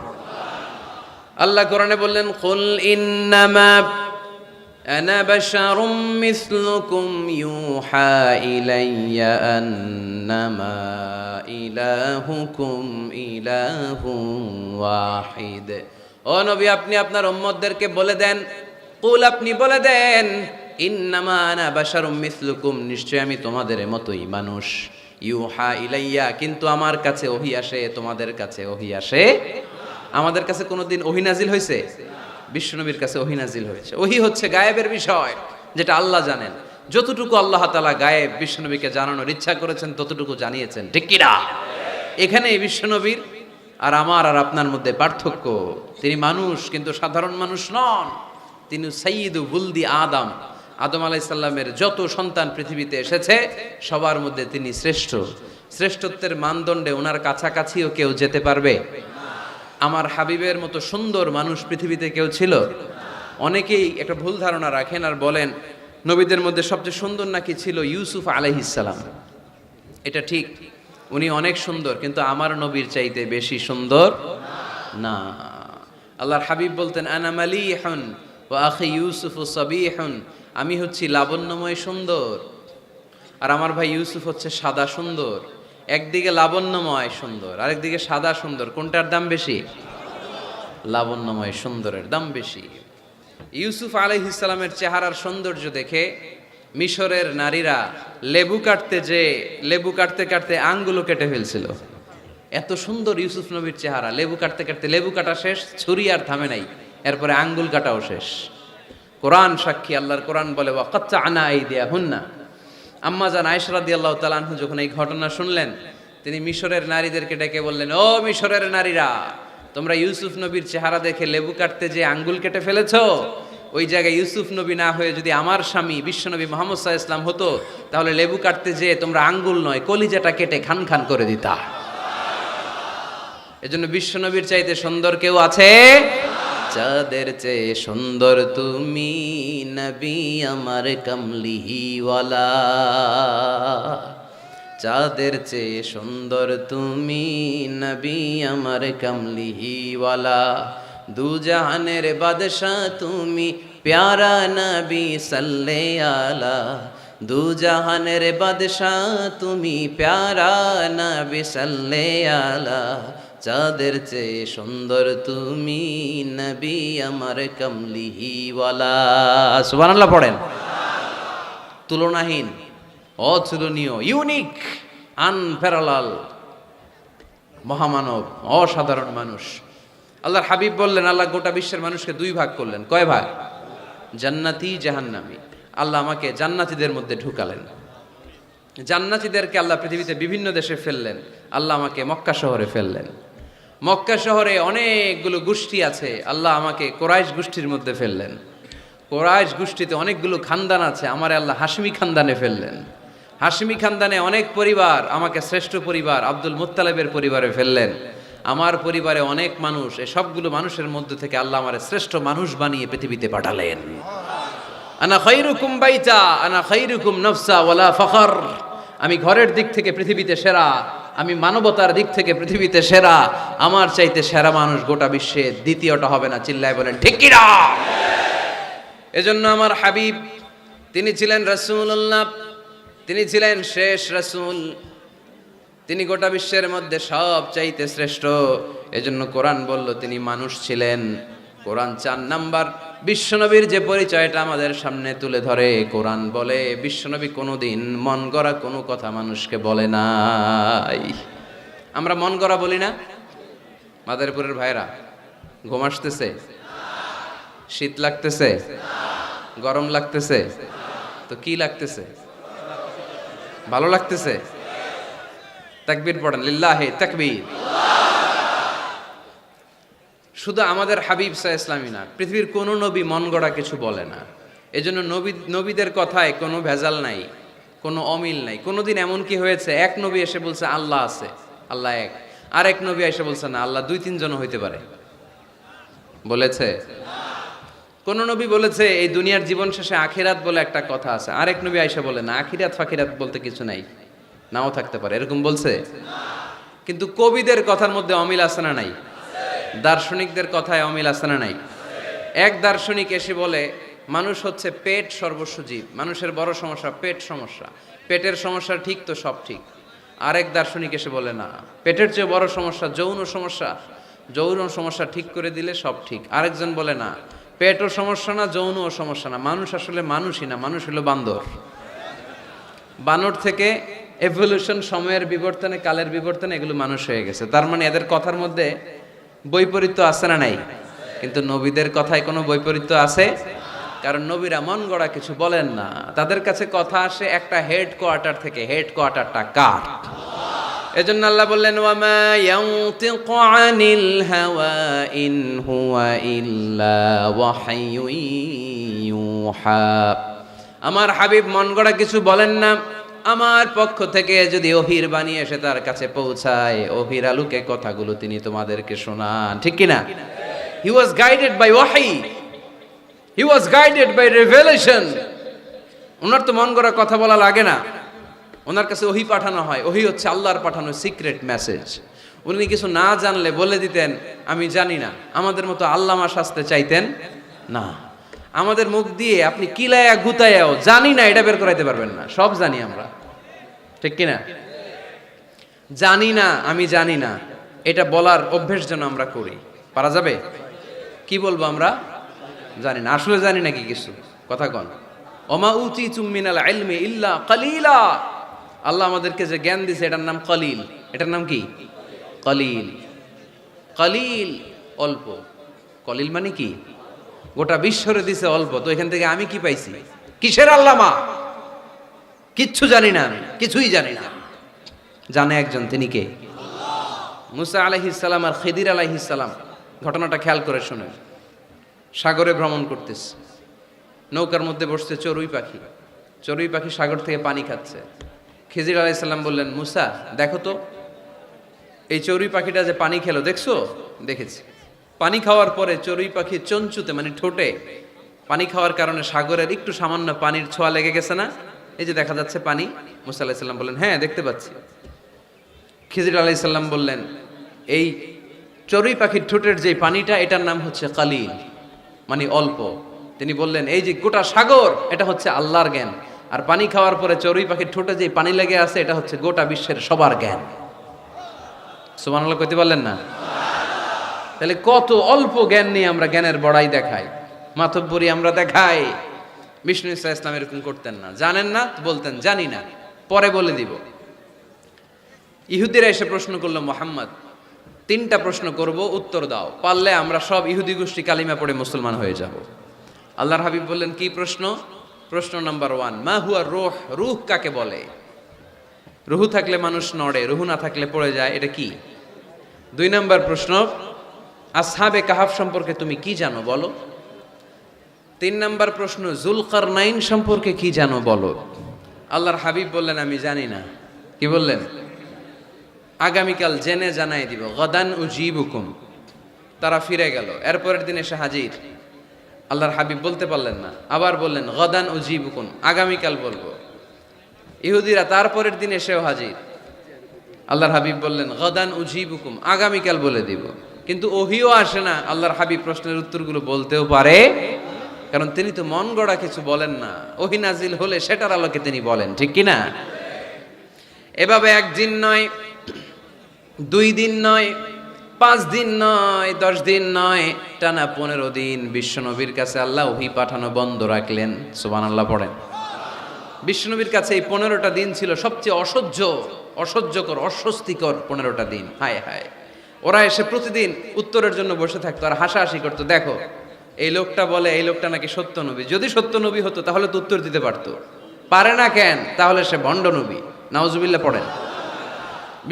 আল্লাহ কোরআনে বললেন, কুল ইন্নামা আনা বাশারুম মিসলুকুম ইউহা ইলাইয়া আন্নামা ইলাহুকুম ইলাহুন ওয়াহিদ। ও নবী, আপনি আপনার উম্মতদেরকে বলে দেন, কুল, আপনি বলে দেন, ইন্নামা আনা বাশারুম মিসলুকুম, নিশ্চয় আমি তোমাদের মতোই মানুষ। ইউহা ইলাইয়া, কিন্তু আমার কাছে ওহী আসে, তোমাদের কাছে ওহী আসে। আমাদের কাছে কোনোদিন ওহী নাজিল হয়েছে? বিশ্বনবীর কাছে ওহী নাজিল হয়েছে। ওহী হচ্ছে গায়েবের বিষয়, যেটা আল্লাহ জানেন। যতটুকু আল্লাহ তাআলা গায়েব বিশ্বনবীকে জানানোর ইচ্ছা করেছেন ততটুকু জানিয়েছেন, ঠিক কি না? এখানে বিশ্বনবীর আর আমার আর আপনার মধ্যে পার্থক্য। তিনি মানুষ, কিন্তু সাধারণ মানুষ নন। তিনি সাইয়্যিদু বুলদি আদম। আদম আলাইহিস সালামের যত সন্তান পৃথিবীতে এসেছে সবার মধ্যে তিনি শ্রেষ্ঠ। শ্রেষ্ঠত্বের মানদণ্ডে ওনার কাছাকাছিও কেউ যেতে পারবে? আমার হাবিবের মতো সুন্দর মানুষ পৃথিবীতে কেউ ছিল? অনেকেই একটা ভুল ধারণা রাখেন আর বলেন নবীদের মধ্যে সবচেয়ে সুন্দর নাকি ছিল ইউসুফ আলাইহিস সালাম। এটা ঠিক, উনি অনেক সুন্দর, কিন্তু আমার নবীর চাইতে বেশি সুন্দর না। আল্লাহর হাবিব বলতেন, আনা মালিহুন ওয়া আখি ইউসুফ সাবিহুন, আমি হচ্ছি লাবণ্যময় সুন্দর, আর আমার ভাই ইউসুফ হচ্ছে সাদা সুন্দর। একদিকে লাবণ্যময় সুন্দর, আরেকদিকে সাদা সুন্দর, কোনটার দাম বেশি? লাবণ্যময় সুন্দরের দাম বেশি। ইউসুফ আলাইহিস সালামের চেহারার সৌন্দর্য দেখে মিশরের নারীরা লেবু কাটতে কাটতে আঙ্গুলও কেটে ফেলছিল। এত সুন্দর ইউসুফ নবীর চেহারা, লেবু কাটতে কাটতে লেবু কাটা শেষ, ছুরি আর থামে নাই, এরপরে আঙ্গুল কাটাও শেষ। কোরআন সাক্ষী, আল্লাহর কোরআন বলে, ওয়া কাত্তা'না আইদিয়াহুন্না। আম্মা জান আয়েশা রাদিয়াল্লাহু তাআলা আনহা যখন এই ঘটনা শুনলেন, তিনি মিশরের নারীদেরকে ডেকে বললেন, ও মিশরের নারীরা, তোমরা ইউসুফ নবীর চেহারা দেখে লেবু কাটতে যে আঙ্গুল কেটে ফেলেছো, ওই জায়গায় ইউসুফ নবী না হয়ে যদি আমার স্বামী বিশ্বনবী মুহাম্মদ সাল্লাল্লাহু আলাইহি ওয়াসাল্লাম হতো, তাহলে লেবু কাটতে যে তোমরা আঙ্গুল নয় কলিজাটা কেটে খান খান করে দিতা। এজন্য বিশ্বনবীর চাইতে সুন্দর কেউ আছে? চাঁদের চেয়ে সুন্দর তুমি নবী আমার কামলিওয়ালা। চাঁদের চেয়ে সুন্দর তুমি নবী আমার কামলিওয়ালা। দু জাহানের বাদশা তুমি প্যারা নবী সাল্লে আলা। দু জাহানের বাদশা তুমি প্যারা নবী সাল্লে আলা। চাঁদের চেয়ে সুন্দর তুমি নবী আমার কামলিওয়ালা। সুবহানাল্লাহ পড়েন। তুলনাহীন, অতুলনীয়, ইউনিক, আনপ্যারালাল, মহামানব, অসাধারণ মানুষ। আল্লাহর হাবিব বললেন, আল্লাহ গোটা বিশ্বের মানুষকে দুই ভাগ করলেন। কয় ভাগ? জান্নাতি, জাহান্নামী। আল্লাহ আমাকে জান্নাতীদের মধ্যে ঢুকালেন। জান্নাতীদেরকে আল্লাহ পৃথিবীতে বিভিন্ন দেশে ফেললেন, আল্লাহ আমাকে মক্কা শহরে ফেললেন। মক্কা শহরে অনেকগুলো গোষ্ঠী আছে, আল্লাহ আমাকে কোরাইশ গোষ্ঠীর মধ্যে ফেললেন। কোরাইশ গোষ্ঠীতে অনেকগুলো খানদান আছে, আমার আল্লাহ হাশমি খানদানে ফেললেন। হাশমি খানদানে অনেক পরিবার, আমাকে শ্রেষ্ঠ পরিবার আব্দুল মুত্তালিবের পরিবারে ফেললেন। আমার পরিবারে অনেক মানুষ, এই সবগুলো মানুষের মধ্যে থেকে আল্লাহ আমার শ্রেষ্ঠ মানুষ বানিয়ে পৃথিবীতে পাঠালেন। আনা খায়রুকুম বাইতা আনা খায়রুকুম নফসা ওয়ালা ফখর। আমি ঘরের দিক থেকে পৃথিবীতে সেরা, আমি মানবতার দিক থেকে পৃথিবীতে সেরা। আমার চাইতে সেরা মানুষ গোটা বিশ্বে দ্বিতীয়টা হবে না। চিল্লায় বলেন ঠিক কি না? এজন্য আমার হাবিব, তিনি ছিলেন রাসূলুল্লাহ, তিনি ছিলেন শেষ রাসূল, তিনি গোটা বিশ্বের মধ্যে সব চাইতে শ্রেষ্ঠ। এজন্য কোরআন বলল তিনি মানুষ ছিলেন। কোরআন 4 নাম্বার বিশ্বনবীর যে পরিচয়টা আমাদের সামনে তুলে ধরে, কোরআন বলে বিশ্বনবী কোনোদিন মন গড়া কোনো কথা মানুষকে বলে নাই। আমরা মন গড়া বলি না? মাদারীপুরের ভাইরা, ঘুম আসতেছে? শীত লাগতেছে? গরম লাগতেছে? তো কি লাগতেছে? ভালো লাগতেছে? তাকবীর পড়েন, লিল্লাহি তাকবীর। শুধু আমাদের হাবিব সাল্লাল্লাহু আলাইহি ওয়াসাল্লামই না, পৃথিবীর কোনো নবী মন গড়া কিছু বলে না। এজন্য নবীদের কথায় কোনো ভেজাল নাই, কোনো অমিল নাই। কোনোদিন এমন কি হয়েছে এক নবী এসে বলছে আল্লাহ আছে, আল্লাহ এক, আর এক নবী এসে বলছে না আল্লাহ দুই তিনজন হইতে পারে? বলেছে? কোন নবী বলেছে এই দুনিয়ার জীবন শেষে আখিরাত বলে একটা কথা আছে, আরেক নবী আইসা বলে না আখিরাত ফাখিরাত বলতে কিছু নাই, নাও থাকতে পারে, এরকম বলছে? কিন্তু কবিদের কথার মধ্যে অমিল আছে না নাই? দার্শনিকদের কথায় অমিল আছে না নাই? এক দার্শনিক এসে বলে মানুষ হচ্ছে পেট সর্বস্ব জীব, মানুষের বড় সমস্যা পেট সমস্যা, পেটের সমস্যা ঠিক তো সব ঠিক। আরেক দার্শনিক এসে বলে না, পেটের চেয়ে বড় সমস্যা যৌন সমস্যা, যৌন সমস্যা ঠিক করে দিলে সব ঠিক। আরেকজন বলে না, পেটও সমস্যা না যৌনও সমস্যা না, মানুষ আসলে মানুষই না, মানুষ হলো বান্দর। বানর থেকে এভলিউশন, সময়ের বিবর্তনে, কালের বিবর্তনে এগুলো মানুষ হয়ে গেছে। তার মানে এদের কথার মধ্যে বৈপরীত্য আছে না নাই? কিন্তু নবীদের কথায় কোনো বৈপরীত্য আছে? কারণ নবীরা মন গড়া কিছু বলেন না, তাদের কাছে কথা আসে একটা হেড কোয়ার্টার থেকে। হেড কোয়ার্টারটা কার? এজন্য আল্লাহ বললেন ওয়ামা ইয়ানতিকু আনিল হাওয়া ইন হুয়া ইল্লা ওয়াহয়ু ইউহা। আমার হাবিব মন গড়া কিছু বলেন না, আমার পক্ষ থেকে যদি ওহির বাণী এসে তার কাছে পৌঁছায়, ওহির আলোকে কথাগুলো তিনি তোমাদেরকে শোনান, ঠিক কিনা? হি ওয়াজ গাইডেড বাই ওয়াহি, হি ওয়াজ গাইডেড বাই রিভেলেশন। ওনার তো মন গড়া কথা বলা লাগে না, ওনার কাছে ওহি পাঠানো হয়। ওহি হচ্ছে আল্লাহর পাঠানো সিক্রেট মেসেজ। উনি কিছু না জানলে বলে দিতেন আমি জানি না, আমাদের মতো আল্লামা শাস্তে চাইতেন না। আমাদের মুখ দিয়ে আপনি কিলায়া গুতায়াও জানি না এটা বের করাইতে পারবেন না, সব জানি আমরা, ঠিক কিনা? জানি না, আমি জানি না, এটা বলার অভ্যেস যেন আমরা করি। পারা যাবে? কি বলবো আমরা? জানি না। আসলে জানি নাকি কিছু? কথা কন। ওমা উতিতুম মিনাল ইলমি ইল্লা কালিলা। আল্লাহ আমাদেরকে যে জ্ঞান দিয়েছে এটার নাম কলিল। এটার নাম কি? কলিল। কলিল অল্প। কলিল মানে কি? গোটা বিশ্বরে দিছে অল্প, তো এখান থেকে আমি কি পাইছি? কিসের আল্লামা? কিচ্ছু জানি না, আমি কিছুই জানি না। জানে একজন, তিনি কে? মুসা আলাইহিস সালাম আর খিদির আলাইহিস সালাম। ঘটনাটা খেয়াল করে শুনেন। সাগরে ভ্রমণ করতেছে, নৌকার মধ্যে বসছে চড়ুই পাখি। চড়ুই পাখি সাগর থেকে পানি খাচ্ছে। খিজির আলাইহিস সালাম বললেন, মুসা দেখো তো এই চড়ুই পাখিটা যে পানি খেলো, দেখছো? দেখেছি। পানি খাওয়ার পরে চড়ুই পাখি চঞ্চুতে মানে ঠোঁটে পানি খাওয়ার কারণে সাগরের একটু সামান্য পানির ছোঁয়া লেগে গেছে না? এই যে দেখা যাচ্ছে পানি। মুসা আলাইহিস সালাম বললেন, হ্যাঁ দেখতে পাচ্ছি। খিজির আলাইহিস সালাম বললেন, এই চড়ুই পাখির ঠোঁটের যে পানিটা, এটার নাম হচ্ছে কালিল, মানে অল্প। তিনি বললেন, এই যে গোটা সাগর, এটা হচ্ছে আল্লাহর জ্ঞান, আর পানি খাওয়ার পরে চড়ুই পাখির ঠোঁটে যে পানি লেগে আছে, এটা হচ্ছে গোটা বিশ্বের সবার জ্ঞান। সুবহানাল্লাহ কইতে পারলেন না? তাহলে কত অল্প জ্ঞান নিয়ে আমরা জ্ঞানের বড়াই দেখাই, মাতব্বরি আমরা দেখাই। বিষ্ণু ইসা ইসলাম এরকম করতেন না। জানেন না বলতেন জানি না, পরে বলে দিব। ইহুদিরা এসে প্রশ্ন করলো, মুহাম্মদ 3টা প্রশ্ন করব, উত্তর দাও, পারলে আমরা সব ইহুদি গোষ্ঠী কালিমা পড়ে মুসলমান হয়ে যাব। আল্লাহর হাবিব বললেন, কি প্রশ্ন? প্রশ্ন নাম্বার 1, মা হুয়া রূহ। রূহ কাকে বলে? রুহু থাকলে মানুষ নড়ে, রুহু না থাকলে পড়ে যায়, এটা কি? 2 নাম্বার প্রশ্ন, আসহাবে কাহাফ সম্পর্কে তুমি কি জানো বলো। 3 নাম্বার প্রশ্ন, জুলকারনাইন সম্পর্কে কি জানো বলো। আল্লাহর হাবিব বললেন, আমি জানি না। কি বললেন? আগামীকাল জেনে জানাই দিব। গদান উজিবুকুম। তারা ফিরে গেল, এরপরের দিন এসে হাজির। আল্লাহর হাবিব বলতে পারলেন না, আবার বললেন গদান উজিবুকুম, আগামীকাল বলবো। ইহুদিরা তারপরের দিন এসেও হাজির। আল্লাহর হাবিব বললেন গদান উজিবুকুম, আগামীকাল বলে দিব। কিন্তু ওহিও আসে না, আল্লাহর হাবিব প্রশ্নের উত্তরগুলো বলতেও পারে, কারণ তিনি তো মন গড়া কিছু বলেন না। ওহি নাজিল হলে সেটার আলোকে তিনি বলেন, ঠিক কিনা? এভাবে 1 দিন নয়, 2 দিন নয়, 5 দিন নয়, 10 দিন নয়, টানা 15 দিন বিশ্বনবীর কাছে আল্লাহ ওহী পাঠানো বন্ধ রাখলেন। সুবহানাল্লাহ পড়েন। বিশ্বনবীর কাছে এই 15টা দিন ছিল সবচেয়ে অসহ্যকর, অস্বস্তিকর 15টা দিন। হায় হায়, ওরা এসে প্রতিদিন উত্তরের জন্য বসে থাকতো আর হাসাহাসি করতো, দেখো এই লোকটা বলে এই লোকটা নাকি সত্য নবী। যদি সত্য নবী হতো তাহলে তো উত্তর দিতে পারতো, পারে না কেন? তাহলে সে ভণ্ড নবী। নাউজুবিল্লাহ পড়েন।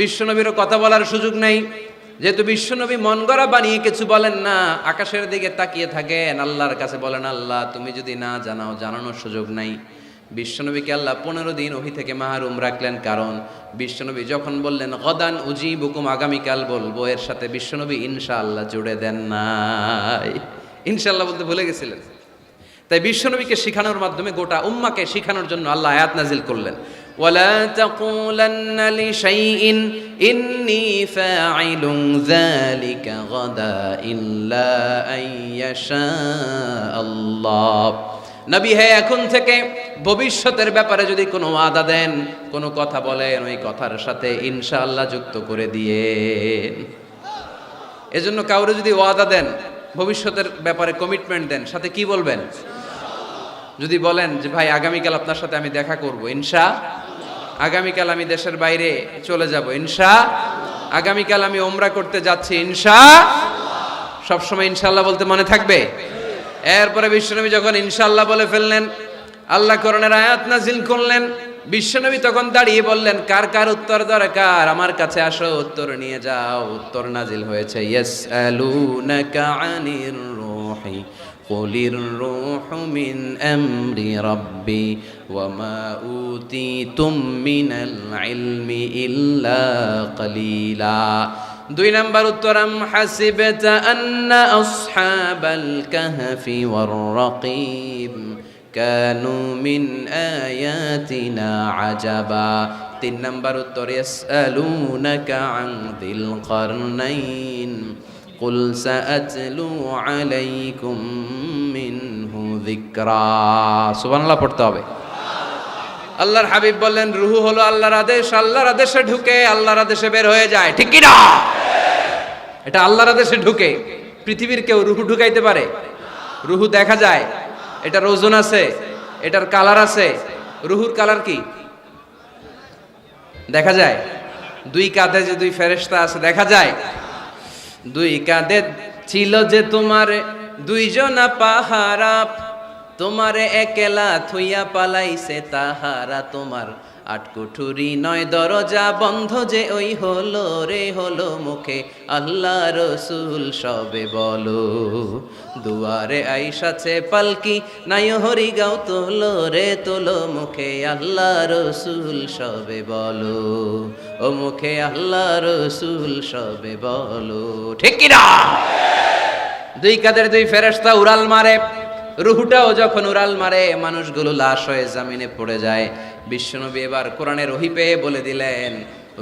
বিশ্বনবীরও কথা বলার সুযোগ নেই, যেহেতু বিশ্বনবী মন গড়া বানিয়ে কিছু বলেন না, আকাশের দিকে তাকিয়ে থাকেন, আল্লাহর কাছে বলেন, আল্লাহ তুমি যদি না জানাও, জানানোর সুযোগ নাই। বিশ্বনবীকে আল্লাহ 15 দিন ওহী থেকে মাহরুম রাখলেন, কারণ বিশ্বনবী যখন বললেন গদান উজিবুকুম, আগামীকাল বলবো, এর সাথে বিশ্বনবী ইনশাআল্লাহ জুড়ে দেন নাই। ইনশাআল্লাহ বলতে ভুলে গেছিলেন। তাই বিশ্বনবীকে শিখানোর মাধ্যমে গোটা উম্মাকে শিখানোর জন্য আল্লাহ আয়াত নাজিল করলেন, ওয়ালা তাকুলান্না লিশাইইন ইন্নী ফাইলুন যালিকা গাদা ইল্লা আইয়াশা আল্লাহ। নবী হে, এখন থেকে ভবিষ্যতের ব্যাপারে যদি কোনো ওয়াদা দেন, কোনো কথা বলেন, ওই কথার সাথে ইনশাআল্লাহ যুক্ত করে দিয়েন। এজন্য কাউরে যদি ওয়াদা দেন, ভবিষ্যতের ব্যাপারে কমিটমেন্ট দেন, সাথে কি বলবেন? যদি বলেন যে ভাই আগামীকাল আপনার সাথে আমি দেখা করব, আগামীকাল আমি দেশের বাইরে চলে যাব, আগামীকাল আমি ওমরা করতে যাচ্ছি, সবসময় ইনশাআল্লাহ বলতে মনে থাকবে। এরপরে বিশ্বনবী যখন ইনশাআল্লাহ বলে ফেললেন, আল্লাহ কোরআনের আয়াত নাজিল করলেন। বিশ্বনবী তখন দাঁড়িয়ে বললেন, কার কার উত্তর দরকার আমার কাছে আসো, উত্তর নিয়ে যাও। উত্তর নাজিল হয়েছে, ইয়াসআলুনাকা আনির রূহি কুলির রূহু মিন আমরি রাব্বি ওয়া মা উতিতুম মিনাল ইলমি ইল্লা কালিলা। 2 নাম্বার উত্তর, আম হাসিবতা আন্না আসহাবাল কাহফি ওয়ার রাকিব কানু মিন আয়াতিনা আজাবা। 3 নাম্বার উত্তর, ইয়াসআলুনাকা আন যিল কারনাইন কুল সাআতলু আলাইকুম মিনহু যিকরা। সুবহানাল্লাহ পড়তে হবে। আল্লাহর হাবিব বললেন, রূহ হলো আল্লাহর আদেশ, আল্লাহর আদেশে ঢুকে আল্লাহর আদেশে বের হয়ে যায়, ঠিক কি না? এটা আল্লাহর আদেশে ঢুকে। পৃথিবীর কেউ রূহ ঢুকাইতে পারে? রূহ দেখা যায়, এটার ওজন আছে, এটার কালার আছে। রূহুর কালার কি দেখা যায়? 2 কাঁধে যে 2 ফেরেশতা আছে দেখা যায়? 2 কাঁধে ছিল যে তোমার 2 জনা পাহারা, তোমারে একলা থুইয়া পালাইছে তাহারা। তোমার 8 কুঠুরি 9 দরজা বন্ধ যে ওই হলো রে হলো, মুখে আল্লাহ রসুল সবে বলো। দুয়ারে আইসাছে পালকি নাই হরি গাও তোলো রে তোলো, মুখে আল্লাহ রসুল সবে বলো, ও মুখে আল্লাহ রসুল সবে বলো, ঠিক কি না? 2 কাঁধের 2 ফেরেশতা উড়াল মারে। রুহুটাও যখন উড়াল মারে, মানুষগুলো লাশ হয়ে জমিনে পড়ে যায়। বিশ্বনবী এবার কোরআনের ওহী পেয়ে বলে দিলেন,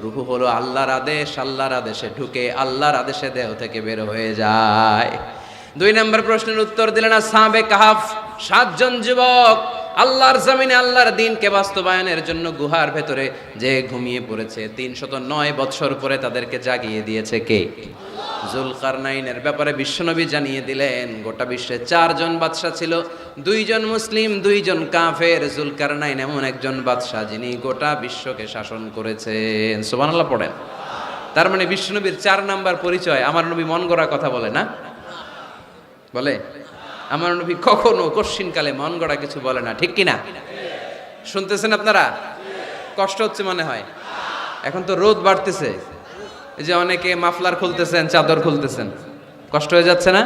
রুহু হলো আল্লাহর আদেশ, আল্লাহর আদেশে ঢুকে আল্লাহর আদেশে দেহ থেকে বের হয়ে যায়। 2 নম্বর প্রশ্নের উত্তর দিলেন আসহাবে কাহাফ, 7 জন যুবক আল্লাহর জমিনে আল্লাহর দ্বীনকে বাস্তবায়নের জন্য গুহার ভেতরে যে ঘুমিয়ে পড়েছে। 309 বৎসর পরে তাদেরকে জাগিয়ে দিয়েছে কে? জুলকারনাইনের ব্যাপারে বিশ্বনবী জানিয়ে দিলেন, গোটা বিশ্বে 4 জন বাদশা ছিল, 2 জন মুসলিম 2 জন কাফের। জুলকারনাইন এমন একজন বাদশা যিনি গোটা বিশ্বকে শাসন করেছেন। সুবহানাল্লাহ পড়েন। তার মানে বিশ্বনবীর 4 নাম্বার পরিচয়, আমার নবী মন গড়া কথা বলে না, বলে? আমার নবী কখনো কশ্চিনকালে মন গড়া কিছু বলে না, ঠিক কি না? শুনতেছেন আপনারা? কষ্ট হচ্ছে মনে হয়। এখন তো রোদ বাড়তেছে, এই যে অনেকে মাফলার খুলতেছেন, চাদর খুলতেছেন, কষ্ট হয়ে যাচ্ছে না?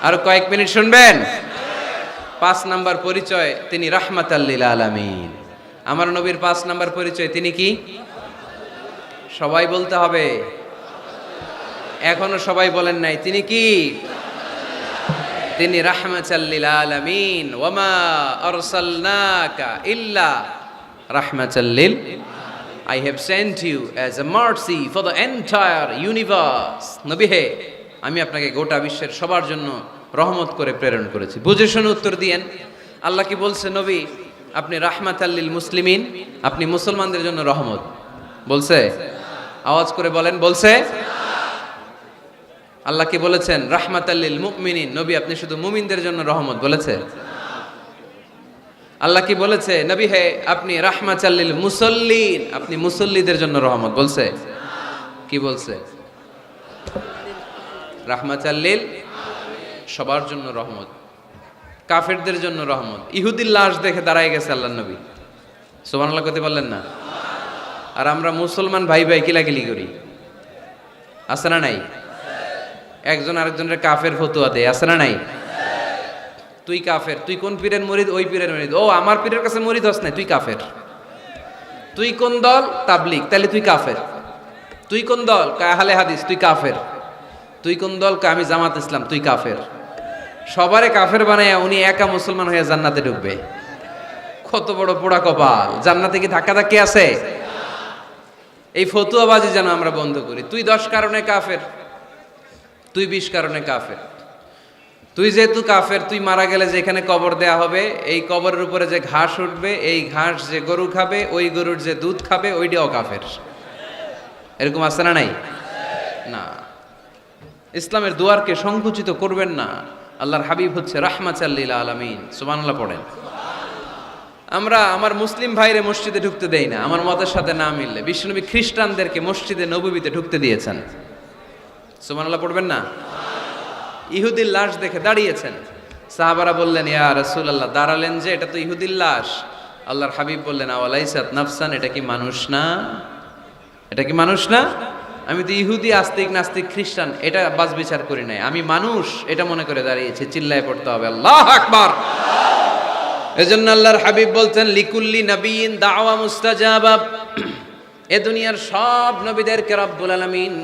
আর কয়েক মিনিট শুনবেন। 5 নাম্বার পরিচয়, তিনি রাহমাতাল লিল আলামিন। আমার নবীর 5 নাম্বার পরিচয়, তিনি কি? সবাই বলতে হবে, এখনো সবাই বলেন নাই। তিনি কি? তিনি রাহমাতাল লিল আলামিন। ওয়া মা আরসালনাকা ইল্লা রাহমাতাল লিল, I have sent you as a mercy for the entire universe. নবী হে, আমি আপনাকে গোটা বিশ্বের সবার জন্য রহমত করে প্রেরণ করেছি। বুঝে শুনে উত্তর দিয়েন। আল্লাহ কি বলছে? নবী আপনি রাহমাতাল লিল মুসলিমিন, আপনি মুসলমানদের জন্য রহমত। বলছে? আওয়াজ করে বলেন, বলছে? আল্লাহ কি বলেছেন? রাহমাতাল লিল মুমিনিন, নবী আপনি শুধু মুমিনদের জন্য রহমত, বলেছে? আল্লাহ কি বলেছে? নবী হে আপনি রাহমাতাল লিল মুসাল্লিন, আপনি মুসল্লিদের জন্য রহমত, বলছে? কি বলছে? রাহমাতাল লিল, সবার জন্য রহমত, কাফেরদের জন্য রহমত। ইহুদির লাশ দেখে দাঁড়ায় গেছে আল্লাহর নবী, সুবহানাল্লাহ করতে পারলেন না? আর আমরা মুসলমান ভাই ভাই কিলাকিলি করি, আছে না নাই? একজন আরেকজনের কাফের ফতোয়া দেয়, আছে না নাই? তুই কাফের। তুই কোন পীরের মুরিদ? ওই পীরের মুরিদ। ও আমার পীরের কাছে মুরিদ হস নাই, তুই কাফের। তুই কোন দল? তাবলীগ, তাহলে তুই কাফের। তুই কোন দল? আহলে হাদিস, তুই কাফের। তুই কোন দল? আমি জামাত ইসলাম, তুই কাফের। সবারে কাফের বানায়া উনি একা মুসলমান হয়ে জান্নাতে ঢুকবে। কত বড় পোড়া কপাল! জান্নাতে কি ধাক্কা ধাক্কি আছে? এই ফতুয়াবাজি যেন আমরা বন্ধ করি। তুই 10 কারণে কাফের, তুই 20 কারণে কাফের। তুই যেহেতু কাফের, তুই মারা গেলে যেখানে কবর দেয়া হবে, এই কবরের উপরে যে ঘাস উঠবে, এই ঘাস যে গরু খাবে, ওই গরুর যে দুধ খাবে, ওইটাও কাফের। এরকম আছে না নাই? না। ইসলামের দুয়ারকে সংকুচিত করবেন না। আল্লাহর হাবিব হচ্ছে রাহমাতাল লিল আলামিন। সুবহানাল্লাহ পড়েন। আমরা আমার মুসলিম ভাইরে মসজিদে ঢুকতে দেই না আমার মতের সাথে না মিললে। বিশ্বনবী খ্রিস্টানদেরকে মসজিদে নববীতে ঢুকতে দিয়েছেন। সুবহানাল্লাহ পড়বেন না? ইহুদির লাশ দেখে দাঁড়িয়েছেন। সাহাবারা বললেন, ইয়া রাসূলুল্লাহ, দাঁড়ালেন যে, এটা তো ইহুদির লাশ। আল্লাহর হাবিব বললেন, আওয়ালাইসাত নাফসান, এটা কি মানুষ না? এটা কি মানুষ না? আমি তো ইহুদি, আস্তিক, নাস্তিক, খ্রিস্টান এটা বাজ বিচার করি নাই, আমি মানুষ এটা মনে করে দাঁড়িয়েছি। চিল্লায় পড়তে হবে আল্লাহু আকবার। এজন্য আল্লাহর হাবিব বলতেন, লিকুল্লি নবিয়িন দাওয়া মুস্তাজাবা। এ দুনিয়ার সব নবীদেরকে রব্বুল আলামিন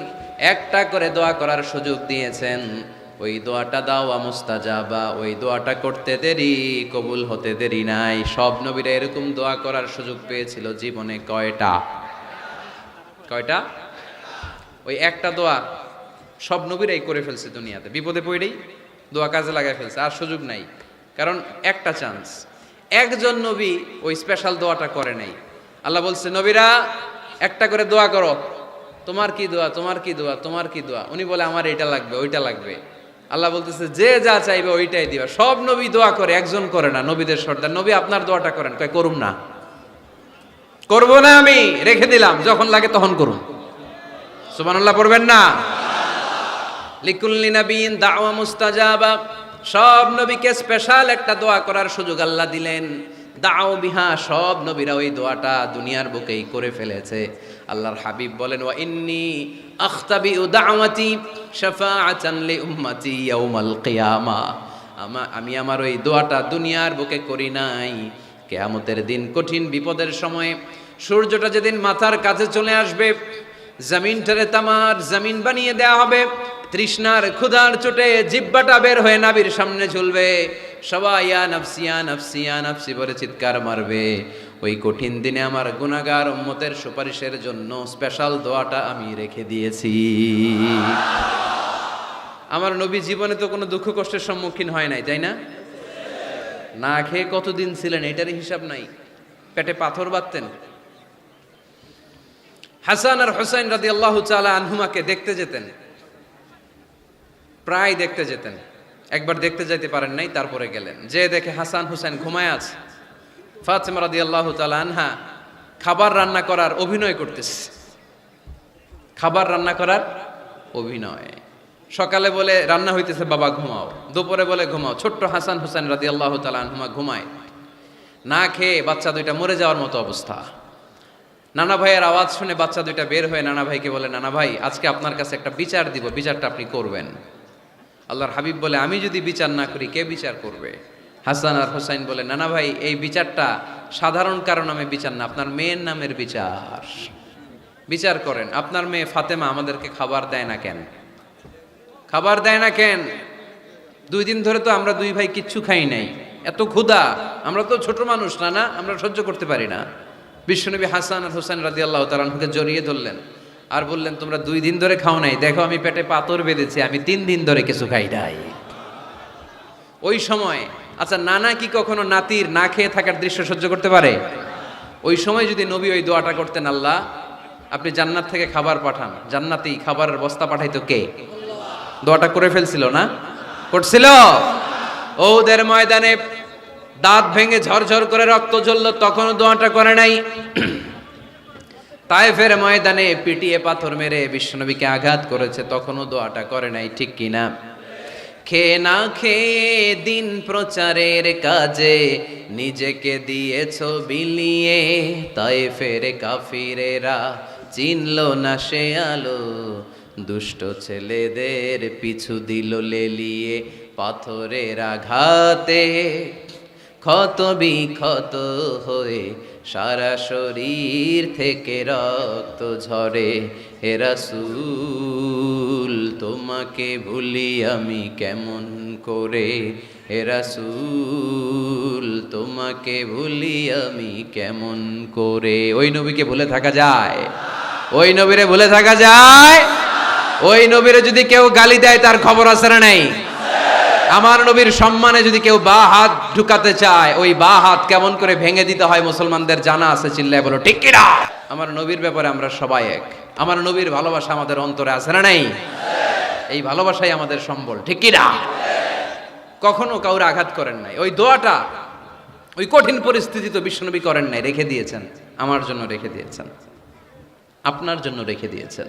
একটা করে দোয়া করার সুযোগ দিয়েছেন। ওই দোয়াটা দাওয়া মুস্তাজাবা, ওই দোয়াটা করতে দেরি, কবুল হতে দেরি নাই। সব নবীরা এরকম দোয়া করার সুযোগ পেয়েছিল জীবনে। কয়টা? কয়টা? ওই একটা দোয়া সব নবীরাই করে ফেলছে দুনিয়াতে। বিপদে পড়েই দোয়া কাজে লাগায় ফেলছে, আর সুযোগ নাই। কারণ একটা চান্স। একজন নবী ওই স্পেশাল দোয়াটা করে নাই। আল্লাহ বলছে, নবীরা একটা করে দোয়া করো। তোমার কি দোয়া? তোমার কি দোয়া? তোমার কি দোয়া? উনি বলে, আমার এটা লাগবে, ওইটা লাগবে। আল্লাহ বলতেছে, যে যা চাইবে ওইটাই দিবা। সব নবী দোয়া করে, একজন করে না। নবীদের সর্দার নবী, আপনার দোয়াটা করেন। কয়, করুম না। করবো না, আমি রেখে দিলাম, যখন লাগে তখন করুন। সুবহানাল্লাহ পড়বেন না? লিকুল্লি নবিয়িন দাওয়া মুস্তাজাবা। সব নবীকে স্পেশাল একটা দোয়া করার সুযোগ আল্লাহ দিলেন। দাও বিহা, সব নবীরা ওই দোয়াটা দুনিয়ার বুকেই করে ফেলেছে। আল্লাহর হাবিব বলেন, ওয়া ইন্নী আখতাবিউ দাওয়াতি শাফাআতান লি উম্মতি ইয়াউমাল কিয়ামা। আমি আমার ওই দোয়াটা দুনিয়ার বুকে করি নাই, কিয়ামতের দিন কঠিন বিপদের সময়ে, সূর্যটা যেদিন মাথার কাছে চলে আসবে, জমিনটারে তামার জমিন বানিয়ে দেয়া হবে, তৃষ্ণার ক্ষুধার চোটে জিহ্বাটা বের হয়ে নাবির সামনে ঝুলবে, সবাই ইয়া নাফসি ইয়া নাফসি ইয়া নাফসি বলে চিৎকার মারবে। ওই কঠিন দিনে আমার গুনাহগার উম্মতের সুপারিশের জন্য স্পেশাল দোয়াটা আমি রেখে দিয়েছি। আমার নবী জীবনে তো কোনো দুঃখ কষ্টের সম্মুখীন হয় নাই, তাই না? না খেয়ে কতদিন ছিলেন এটারই হিসাব নাই। পেটে পাথর বাঁধতেন। হাসান আর হুসাইন রাদিয়াল্লাহু তাআলা আনহুমাকে দেখতে যেতেন, প্রায় দেখতে যেতেন। একবার দেখতে যাইতে পারেন নাই, তারপরে গেলেন। যে দেখে হাসান হুসাইন ঘুমায় আছে। ফাতিমা রাদিয়াল্লাহু তাআলা আনহা খাবার রান্না করার অভিনয় করতেছে। খাবার রান্না করার অভিনয়। সকালে বলে রান্না হইতেছে, বাবা ঘুমাও। দুপুরে বলে ঘুমাও। ছোট্ট হাসান হুসাইন রাদিয়াল্লাহু তাআলা আনহুমা ঘুমায়। না খেয়ে বাচ্চা দুইটা মরে যাওয়ার মতো অবস্থা। নানা ভাইয়ের আওয়াজ শুনে বাচ্চা দুইটা বের হয়ে নানা ভাইকে বলে, নানা ভাই, আজকে আপনার কাছে একটা বিচার দিব, বিচারটা আপনি করবেন। আল্লাহর হাবিব বলে, আমি যদি বিচার না করি কে বিচার করবে? হাসান আর হুসাইন বলে, নানা ভাই, এই বিচারটা সাধারণ কারণ নামে বিচার না, আপনার মেয়ের নামের বিচার। বিচার করেন, আপনার মেয়ে ফাতেমা আমাদেরকে খাবার দেয় না কেন? খাবার দেয় না কেন? 2 দিন ধরে তো আমরা দুই ভাই কিচ্ছু খাই নাই, এত ক্ষুধা, আমরা তো ছোট মানুষ না, না আমরা সহ্য করতে পারি না। বিশ্বনবী হাসান আর হুসাইন রাদিয়াল্লাহু তাআলা আনহুকে জড়িয়ে ধরলেন আর বললেন, তোমরা 2 দিন ধরে খাও নাই, দেখো আমি পেটে পাথর বেঁধেছি, আমি 3 দিন ধরে কিছু খাই নাই। ওই সময় আচ্ছা, নানা কি কখনো নাতির না খেয়ে থাকার দৃশ্য সহ্য করতে পারে? ওই সময় যদি নবী ওই দোয়াটা করতেন, আল্লাহ আপনি জান্নাত থেকে খাবার পাঠান, জান্নাতি খাবারের বস্তা পাঠাইতো কে? দোয়াটা করে ফেলছিল না? করছিল? ওদের ময়দানে দাঁত ভেঙে ঝরঝর করে রক্ত ঝরল, তখনও দোয়াটা করে নাই। তায়েফের ময়দানে পিটিয়ে পাথর মেরে বিশ্বনবীকে আঘাত করেছে, তখনও দোয়াটা করে নাই, ঠিক কিনা? খেয়ে না খেয়ে দিন প্রচারের কাজে নিজেকে দিয়েছ বিলিয়ে, তায়েফের কাফিরেরা চিনল না সে আলো, দুষ্ট ছেলেদের পিছু দিল লেলিয়ে। পাথরের আঘাতে ক্ষত বিক্ষত হয়ে সারা শরীর থেকে রক্ত ঝরে। হে রাসূল তোমাকে ভুলি আমি কেমন করে, হে রাসূল তোমাকে ভুলি আমি কেমন করে। ওই নবীকে ভুলে থাকা যায়? ওই নবীরে ভুলে থাকা যায়? ওই নবীরে যদি কেউ গালি দেয় তার খবর আছে না নাই? আমার নবীর সম্মানে যদি কেউ বা হাত ঢুকাতে চায়, ওই বা হাত কেমন করে ভেঙে দিতে হয় মুসলমানদের জানা আছে। চিল্লায় বলো ঠিক কিনা? আমার নবীর ব্যাপারে আমরা সবাই এক। আমার নবীর ভালোবাসা আমাদের অন্তরে আছে না নাই? এই ভালোবাসাই আমাদের সম্বল, ঠিক কিনা? কখনো কাউরে আঘাত করেন নাই। ওই দোয়াটা ওই কঠিন পরিস্থিতি তো বিশ্বনবী করেন নাই, রেখে দিয়েছেন। আমার জন্য রেখে দিয়েছেন, আপনার জন্য রেখে দিয়েছেন,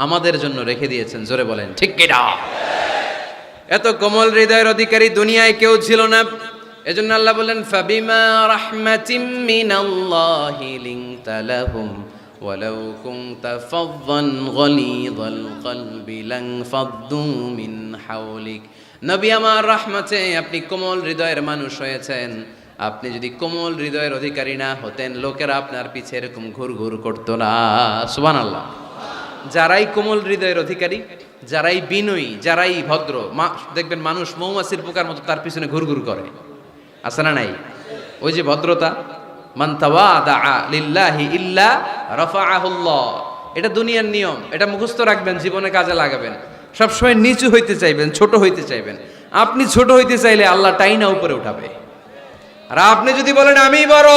আমাদের জন্য রেখে দিয়েছেন। জোরে বলেন ঠিক কিনা? এত কোমল হৃদয়ের অধিকারী দুনিয়ায় কেউ ছিল না। এজন্য আল্লাহ বলেন ফাবিমা রাহমাতিম মিনাল্লাহি লিনতা লাহুম ওয়ালাউ কুনতা ফাযযান গলীযাল কলবি লানফাদ্দু মিন হাওলিক। নবী আমার রহমতে আপনি কোমল হৃদয়ের মানুষ হয়েছেন। আপনি যদি কোমল হৃদয়ের অধিকারী না হতেন, লোকেরা আপনার পিছে এরকম ঘুরঘুর করতো না। সুবহানাল্লাহ। যারাই কোমল হৃদয়ের অধিকারী, যারাই বিনয়ী, যারাই ভদ্র, দেখবেন মানুষ মৌমাছির পোকার মতো তার পিছনে ঘুরঘুর করে, আছে না নাই? ওই যে ভদ্রতা, মান তাওয়াদা লিল্লাহি ইল্লা রাফাআহুল্লাহ, এটা দুনিয়ার নিয়ম। এটা মুখস্থ রাখবেন, জীবনে কাজে লাগাবেন। সবসময় নিচু হইতে চাইবেন, ছোট হইতে চাইবেন। আপনি ছোট হইতে চাইলে আল্লাহ টাইনা উপরে উঠাবে। আর আপনি যদি বলেন আমি বড়,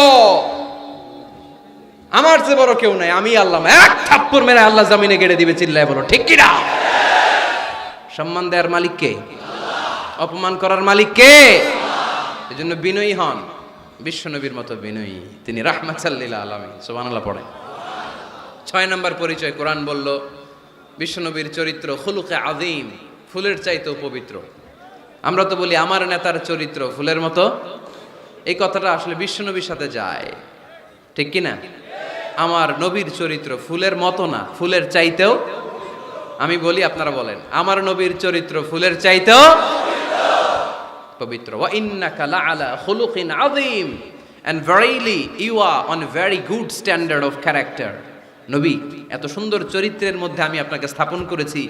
আমার চেয়ে বড় কেউ নাই, আমি আল্লাহ, এক থাপ্পড় মেরে আল্লাহ জমিনে গেড়ে দিবে। চিল্লায় বলো ঠিক কিনা? সম্মান দেওয়ার মালিক কে? অপমান করার মালিক কে? এজন্য বিনয়ী হন, বিশ্বনবীর মতো বিনয়ী। তিনি রাহমাতাল লিল আলামিন। সুবহানাল্লাহ পড়েন। 6 নম্বর পরিচয় কোরআন বলল বিশ্বনবীর চরিত্র খুলুকে আযীম, ফুলের চাইতেও পবিত্র। আমরা তো বলি আমার নেতার চরিত্র ফুলের মতো, এই কথাটা আসলে বিশ্বনবীর সাথে যায়, ঠিক কিনা? আমার নবীর চরিত্র ফুলের মতো না, ফুলের চাইতেও। আমি বলি, আপনারা বলেন, আমার নবীর চরিত্র ফুলের চাইতেও পবিত্র। ওয়া ইন্নাকা লাআলা খুলুকিন আযীম, and verily you are on a very good standard of character. নবী, এত সুন্দর চরিত্রের মধ্যে আমি আপনাকে স্থাপন করেছি।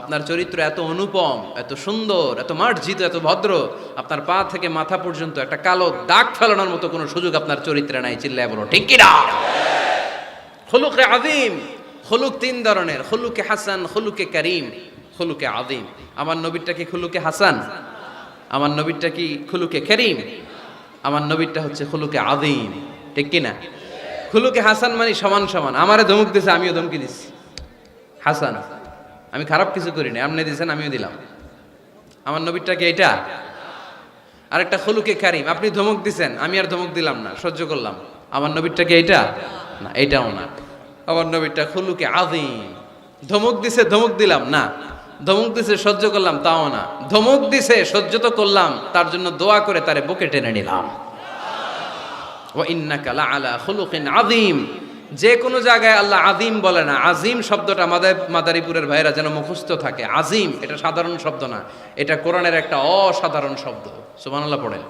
আপনার চরিত্র এত অনুপম, এত সুন্দর, এত মার্জিত, এত ভদ্র, আপনার পা থেকে মাথা পর্যন্ত একটা কালো দাগ ফেলানোর মতো কোনো সুযোগ আপনার চরিত্রে নাই। চিল্লায় বলো ঠিক কিনা? খুলুকে আযীম। খুলুক 3 ধরনের, খুলুকে হাসান, খুলুকে কারীম, খুলুকে আযীম। আমার নবীরটা কি খুলুকে হাসান? আমার নবীরটা কি খুলুকে কারীম? আমার নবীরটা হচ্ছে খুলুকে আযীম, ঠিক কিনা? খুলুকে হাসান মানে সমান সমান। আমারে ধমক দিছে, আমিও ধমকি দিচ্ছি, হাসান। আমি খারাপ কিছু করি না, আপনি দিয়েছেন আমিও দিলাম। আমার নবীরটা কি এটা? আরেকটা খুলুকে কারীম, আপনি ধমক দিছেন, আমি আর ধমক দিলাম না, সহ্য করলাম। আমার নবীরটা কি এটা? না, এটাও না। আমার নবীরটা খুলুকে আযীম। ধমক দিছে, ধমক দিলাম না। ধমক দিছে, সহ্য করলাম, তাও না। ধমক দিছে, সহ্য তো করলাম, তার জন্য দোয়া করে তারে বুকে টেনে নিলাম। ওয়া ইন্নাকা লাআলা খুলুকিন আযীম। যে কোনো জায়গায় আল্লাহ আযীম বলে না। আযীম শব্দটা মাদারীপুরের ভাইরা যেন মুখস্থ থাকে। আযীম এটা সাধারণ শব্দ না, এটা কোরআনের একটা অসাধারণ শব্দ। সুবহানাল্লাহ পড়েন।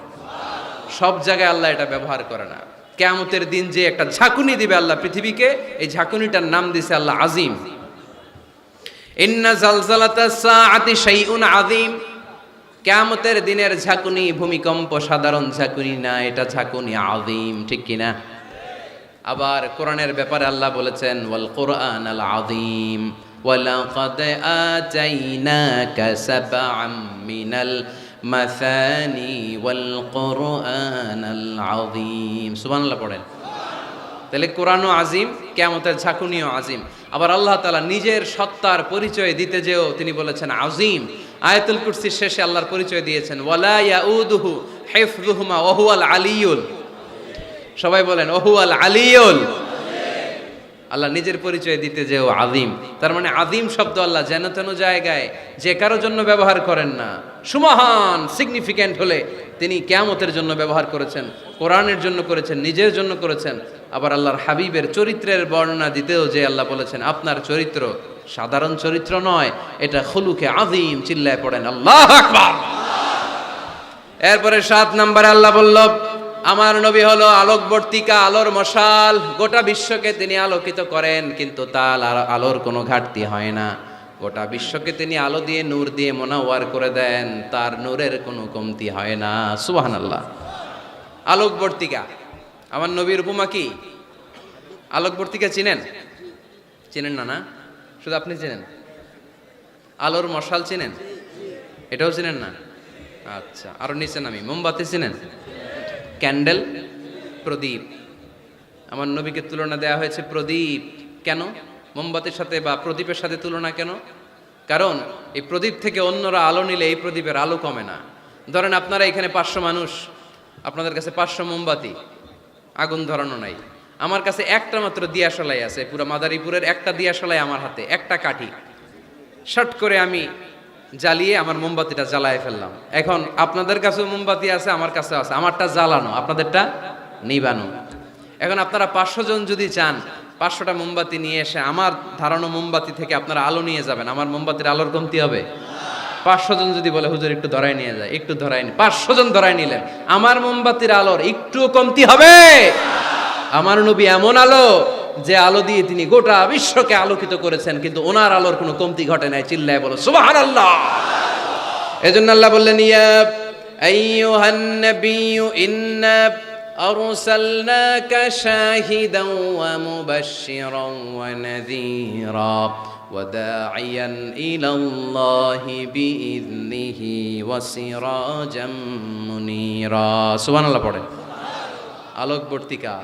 সব জায়গায় আল্লাহ এটা ব্যবহার করে না। কিয়ামতের দিন যে একটা ঝাঁকুনি দিবে আল্লাহ পৃথিবীকে, এই ঝাঁকুনিটার নাম দিয়েছে আল্লাহ আযীম। ইন্না জালজালাতাস সাআতি শাইউন আযীম। কিয়ামতের দিনের ঝাঁকুনি ভূমিকম্প সাধারণ ঝাঁকুনি না, এটা ঝাঁকুনি আযীম, ঠিক কিনা? আবার কোরআনের ব্যাপারে আল্লাহ বলেছেন ওয়াল কুরআনাল আযীম ওয়ালাকাদ আতাইনাকা সাবআম মিনাল মাসানি ওয়াল কুরআনাল আযীম। সুবহানাল্লাহ পড়েন। তাহলে কোরআনও আযীম, কিয়ামতের ঝাঁকুনিও আযীম। আবার আল্লাহ তাআলা নিজের সত্তার পরিচয় দিতে যেও তিনি বলেছেন আযীম। আয়াতুল কুরসির শেষে আল্লাহর পরিচয় দিয়েছেন ওয়ালা ইয়াউদুহু হিফযুহুমা ওয়া হুয়াল আলিয়ুল। সবাই বলেন ওয়া হুয়াল আলিয়ুল। আল্লাহ নিজের পরিচয় দিতে যেও আযীম। তার মানে আযীম শব্দ আল্লাহ যেন তেন জায়গায় যে কারোর জন্য ব্যবহার করেন না। সুমহান সিগনিফিক্যান্ট হলে তিনি কিয়ামতের জন্য ব্যবহার করেছেন, কোরআনের জন্য করেছেন, নিজের জন্য করেছেন। আবার আল্লাহর হাবিবের চরিত্রের বর্ণনা দিতেও যে আল্লাহ বলেছেন আপনার চরিত্র সাধারণ চরিত্র নয়, এটা খুলুকে আযীম। চিল্লায় পড়েন আল্লাহু আকবার। এরপরে 7 নম্বরে আল্লাহ বলল, আমার নবী হলো আলোকবর্তিকা, আলোর মশাল। গোটা বিশ্বকে তিনি আলোকিত করেন, কিন্তু তার আলোর কোনো ঘাটতি হয় না। গোটা বিশ্বকে তিনি আলো দিয়ে, নূর দিয়ে মোনাওয়ার করে দেন, তার নূরের কোনো কমতি হয় না। সুবহানাল্লাহ। আলোকবর্তিকা, আমার নবীর উপমা কি? আলোকবর্তিকা চিনেন? চিনেন না? না, শুধু আপনি চিনেন। আলোর মশাল চিনেন? এটাও চিনেন না? আচ্ছা, আরো নিচে নামি। মোমবাতি চিনেন? ক্যান্ডেল, প্রদীপ। আমার নবীকে তুলনা দেওয়া হয়েছে প্রদীপ। কেন মোমবাতির সাথে বা প্রদীপের সাথে তুলনা কেন? কারণ এই প্রদীপ থেকে অন্যরা আলো নিলে এই প্রদীপের আলো কমে না। ধরেন আপনারা এখানে 500 মানুষ, আপনাদের কাছে 500 মোমবাতি, আগুন ধরানো নাই। আমার কাছে একটা মাত্র দিয়াশলাই আছে, পুরো মাদারীপুরের একটা দিয়াশলাই আমার হাতে, একটা কাঠি। শর্ট করে আমি জ্বালিয়ে আমার মোমবাতিটা জ্বালায় ফেললাম। এখন আপনাদের কাছেও মোমবাতি আছে, আমার কাছে আছে, আমারটা জ্বালানো, আপনাদেরটা নিবানো। এখন আপনারা 500 জন যদি চান 500টা মোমবাতি নিয়ে এসে আমার ধারানো মোমবাতি থেকে আপনারা আলো নিয়ে যাবেন, আমার মোমবাতির আলোর কমতি হবে? 500 জন যদি বলে হুজুর একটু ধরাই নিয়ে যায়, একটু ধরাই নি, 500 জন ধরাই নিলেন, আমার মোমবাতির আলোর একটু কমতি হবে? আমার নবী এমন আলো, যে আলো দিয়ে তিনি গোটা বিশ্বকে আলোকিত করেছেন, কিন্তু ওনার আলোর কোনো কমতি ঘটে নাই। চিল্লায় বলো সুবহানাল্লাহ। এজন্য আল্লাহ বললেন, ইয়া আইয়ুহান নাবিয়্যু ইন্না আরসালনাকা শাহিদান ওয়া মুবাশশিরান ওয়া নাযীরা ওয়া দাঈয়ান ইলাল্লাহি বিইذনিহি ওয়া সিরাজাম মুনীরা। সুবহানাল্লাহ পড়েন। আলোকবর্তিকা,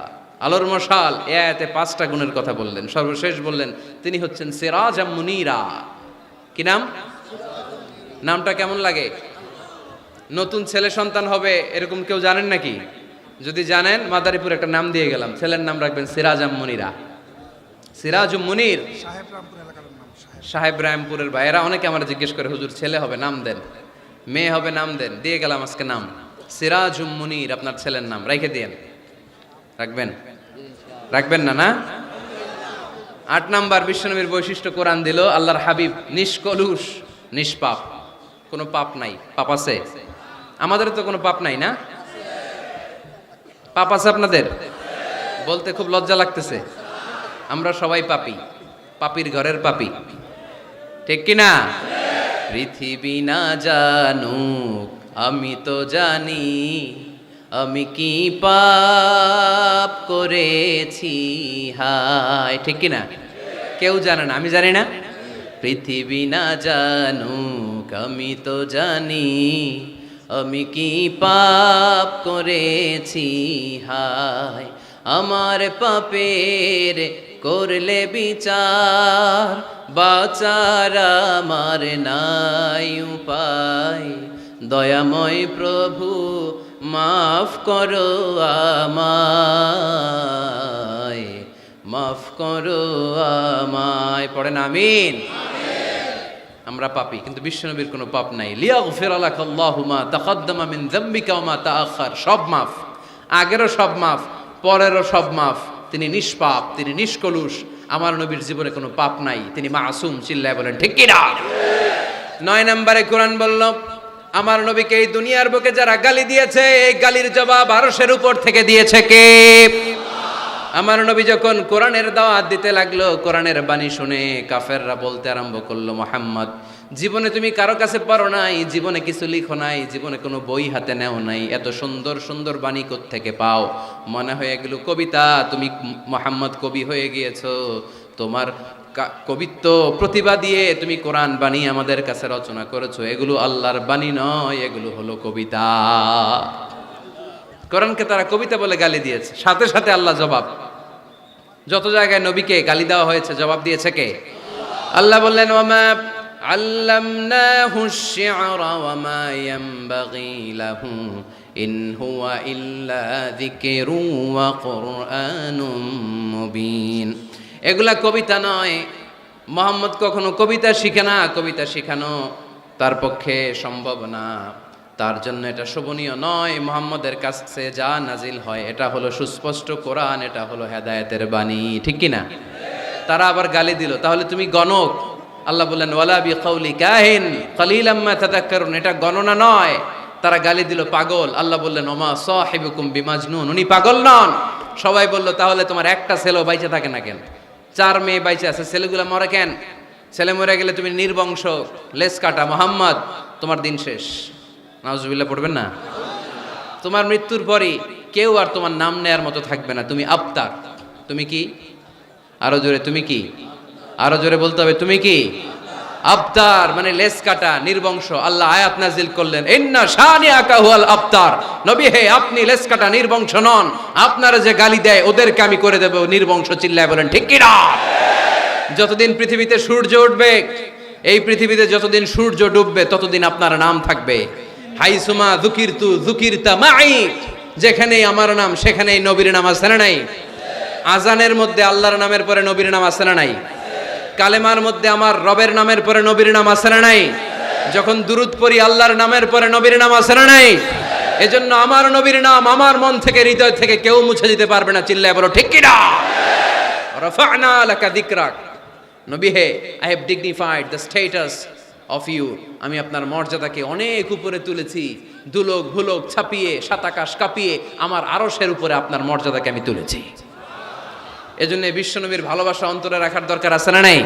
আলোর মশাল, এ আয়াতে 5টা গুণের কথা বললেন। সর্বশেষ বললেন তিনি হচ্ছেন সিরাজাম মুনীরা। কি নাম? নামটা কেমন লাগে? নতুন ছেলে সন্তান হবে এরকম কেউ জানেন নাকি? যদি জানেন, মাদারীপুর একটা নাম দিয়ে গেলাম, ছেলের নাম রাখবেন সিরাজাম মুনীরা। সিরাজুম মুনীর, সাহেব রামপুরের ভাইয়েরা অনেকে আমার জিজ্ঞেস করে, হুজুর ছেলে হবে নাম দেন, মেয়ে হবে নাম দেন। দিয়ে গেলাম আজকে নাম, সিরাজুম মুনীর আপনার ছেলের নাম রেখে দিয়েন। রাখবেন? রাখবেন না? না। 8 নাম্বার বিশ্বনবীর বৈশিষ্ট্য কোরআন দিল, আল্লাহর হাবিব নিষ্কলুষ, নিষ্পাপ, কোনো পাপ নাই। পাপ আছে? আমাদের তো কোনো পাপ নাই না? পাপ আছে আপনাদের? বলতে খুব লজ্জা লাগতেছে। আমরা সবাই পাপী, পাপীর ঘরের পাপী, ঠিক কি না? পৃথিবী না জানুক আমি তো জানি, আমি কি পাপ করেছি হায়, ঠিক কি না? কেউ জানে না, আমি জানি না। পৃথিবী না জানুক আমি তো জানি, আমি কি পাপ করেছি হায়। আমার পাপের করলে বিচার, বাঁচার আমার নাই উপায়। দয়াময় প্রভু মাফ করো আমায়, মাফ করো আমায়। পড়েন আমিন। আমরা পাপী, কিন্তু বিশ্বনবীর কোনো পাপ নাই। লিয়াগফিরা লাকাল্লাহু মা তাকাদ্দামা মিন যামবিকা ওয়া মা তাআখার। সব মাফ, আগেরও সব মাফ, পরেরও সব মাফ। তিনি নিষ্পাপ, তিনি নিষ্কলুষ। আমার নবীর জীবনে কোনো পাপ নাই, তিনি মাসুম। চিল্লায় বলেন ঠিক কি না? 9 নম্বরে কোরআন বলল, আমার নবীকে এই দুনিয়ার বুকে যারা গালি দিয়েছে, এই গালির জবাব আরশের উপর থেকে দিয়েছে কে? আমার নবী যখন কোরআনের দাওয়াত দিতে লাগলো, কোরআনের বাণী শুনে কাফেররা বলতে আরম্ভ করলো, মুহাম্মদ জীবনে তুমি কারো কাছে পড়ো নাই, জীবনে কিছু লিখো নাই, জীবনে কোনো বই হাতে নেও নাই, এত সুন্দর সুন্দর বাণী কোত্থেকে পাও? মনে হয় এগুলো কবিতা, তুমি মুহাম্মদ কবি হয়ে গিয়েছো, তোমার কবিত্ব প্রতিভা দিয়ে তুমি কোরআন বাণী আমাদের কাছে রচনা করেছো, এগুলো আল্লাহর বাণী নয়, এগুলো হলো কবিতা। কোরআনকে তারা কবিতা বলে গালি দিয়েছে। সাথে সাথে আল্লাহ জবাব, যত জায়গায় নবীকে গালি দেওয়া হয়েছে জবাব দিয়েছে কে? আল্লাহ বললেন, ওয়ামা আল্লামনাহু আশ-শি'রা ওয়ামা ইয়ানবাগী লাহু ইন হুয়া ইল্লা যিকরু ওয়া কুরআনুম মুবিন। এগুলা কবিতা নয়, মুহাম্মদ কখনো কবিতা শিখে না, কবিতা শিখানো তার পক্ষে সম্ভব না, তার জন্য এটা শোভনীয় নয়। মুহাম্মদের কাছে যা নাজিল হয় এটা হলো সুস্পষ্ট কোরআন, এটা হলো হেদায়েতের বাণী, ঠিক কি না? তারা আবার গালি দিল, তাহলে তুমি গণক। আল্লাহ বললেন, ওয়ালা বিকাউলি কাহিন কালিলাম মা তাযাক্কারুন। এটা গণনা নয়, তারা গালি দিল পাগল। আল্লাহ বললেন ওমা সাহিবুকুম বিমাজনুন, উনি পাগল নন। সবাই বলল তাহলে তোমার একটা ছেলেও বাইচে থাকে না কেন? 4 মেয়ে বাইচে আছে, ছেলেগুলো মরে কেন? ছেলে মরে গেলে তুমি নির্বংশ, লেস কাটা মোহাম্মদ, তোমার দিন শেষ। নাউজুবিল্লাহ পড়বেন না? তোমার মৃত্যুর পরই কেউ আর তোমার নাম নেয়ার মতো থাকবে না, তুমি আবতার। তুমি কি? আরো জোরে, তুমি কি? আরো জোরে বলতে হবে, তুমি কি? আবতার মানে লেস কাটা, নির্বংশ। আল্লাহ আয়াত নাজিল করলেন ইন্না শানিআকা হুয়াল আবতার। নবী হে, আপনি লেস কাটা নির্বংশ নন, আপনারা যে গালি দেয় ওদেরকে আমি করে দেব নির্বংশ। চিল্লায় বলেন ঠিক কি না? যতদিন পৃথিবীতে সূর্য উঠবে, এই পৃথিবীতে যতদিন সূর্য ডুববে ততদিন আপনার নাম থাকবে। হাইসুমা যুকিরতু যুকিরতা মাই, যেখানেই আমার নাম সেখানেই নবীর নাম আছে না নাই? আজানের মধ্যে আল্লাহর নামের পরে নবীর নাম আছে না নাই? কালেমার মধ্যে আমার রবের নামের পরে নবীর নাম আছে না নাই? যখন দুরূদ পড়ি আল্লাহর নামের পরে নবীর নাম আছে না নাই? এজন্য আমার নবীর নাম আমার মন থেকে, হৃদয় থেকে কেউ মুছে দিতে পারবে না। চিল্লায় বলো ঠিক কি না? রাফা'না লাকা যিকরাক। নবী হে, I have dignified the status of you, আমি আপনার মর্যাদাকে অনেক উপরে তুলেছি। দুলোক ভুলোক ছাপিয়ে, সাত আকাশ কাঁপিয়ে আমার আরশের উপরে আপনার মর্যাদাকে আমি তুলেছি। এজন্য বিশ্বনবীর ভালোবাসা অন্তরে রাখার দরকার আছে না নাই?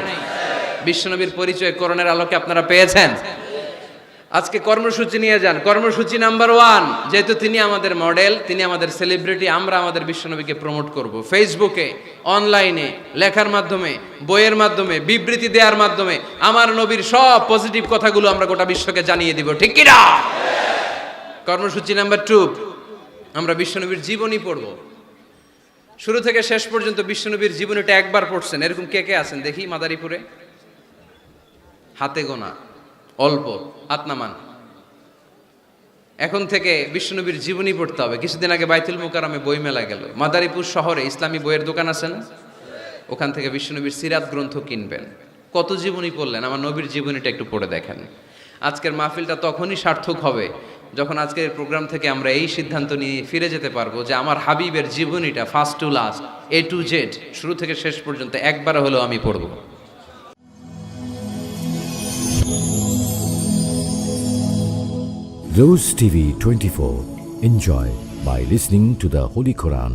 বিশ্বনবীর পরিচয় কোরআনের আলোকে আপনারা পেয়েছেন। আজকে কর্মসূচি নিয়ে যান। কর্মসূচি নাম্বার 1, যেহেতু তিনি আমাদের মডেল, তিনি আমাদের সেলিব্রিটি, আমরা আমাদের বিশ্বনবীকে প্রমোট করব। ফেসবুকে, অনলাইনে, লেখার মাধ্যমে, বইয়ের মাধ্যমে, বিবৃতি দেওয়ার মাধ্যমে আমার নবীর সব পজিটিভ কথাগুলো আমরা গোটা বিশ্বকে জানিয়ে দিব। ঠিক কি না? কর্মসূচি নাম্বার 2, আমরা বিশ্বনবীর জীবনী পড়ব। শুরু থেকে শেষ পর্যন্ত বিশ্বনবীর জীবনীটা একবার পড়ছেন এরকম কে কে আছেন দেখি মাদারীপুরে? হাতে গোনা, অল্প, হাত নামান। এখন থেকে বিশ্বনবীর জীবনী পড়তে হবে। কিছুদিন আগে বাইতুল মুকাররমে বই মেলা গেল। মাদারীপুর শহরে ইসলামী বইয়ের দোকান আছে না? ওখান থেকে বিশ্বনবীর সিরাত গ্রন্থ কিনবেন। কত জীবনী পড়লেন, আমার নবীর জীবনীটা একটু পড়ে দেখেন। আজকের মাহফিলটা তখনই সার্থক হবে যখন আজকের প্রোগ্রাম থেকে আমরা এই সিদ্ধান্ত নিয়ে ফিরে যেতে পারবো যে আমার হাবিবের জীবনীটা first to last, A to Z, শুরু থেকে শেষ পর্যন্ত একবার হলেও আমি পড়বো। Rose TV 24. Enjoy by listening to the Holy Quran.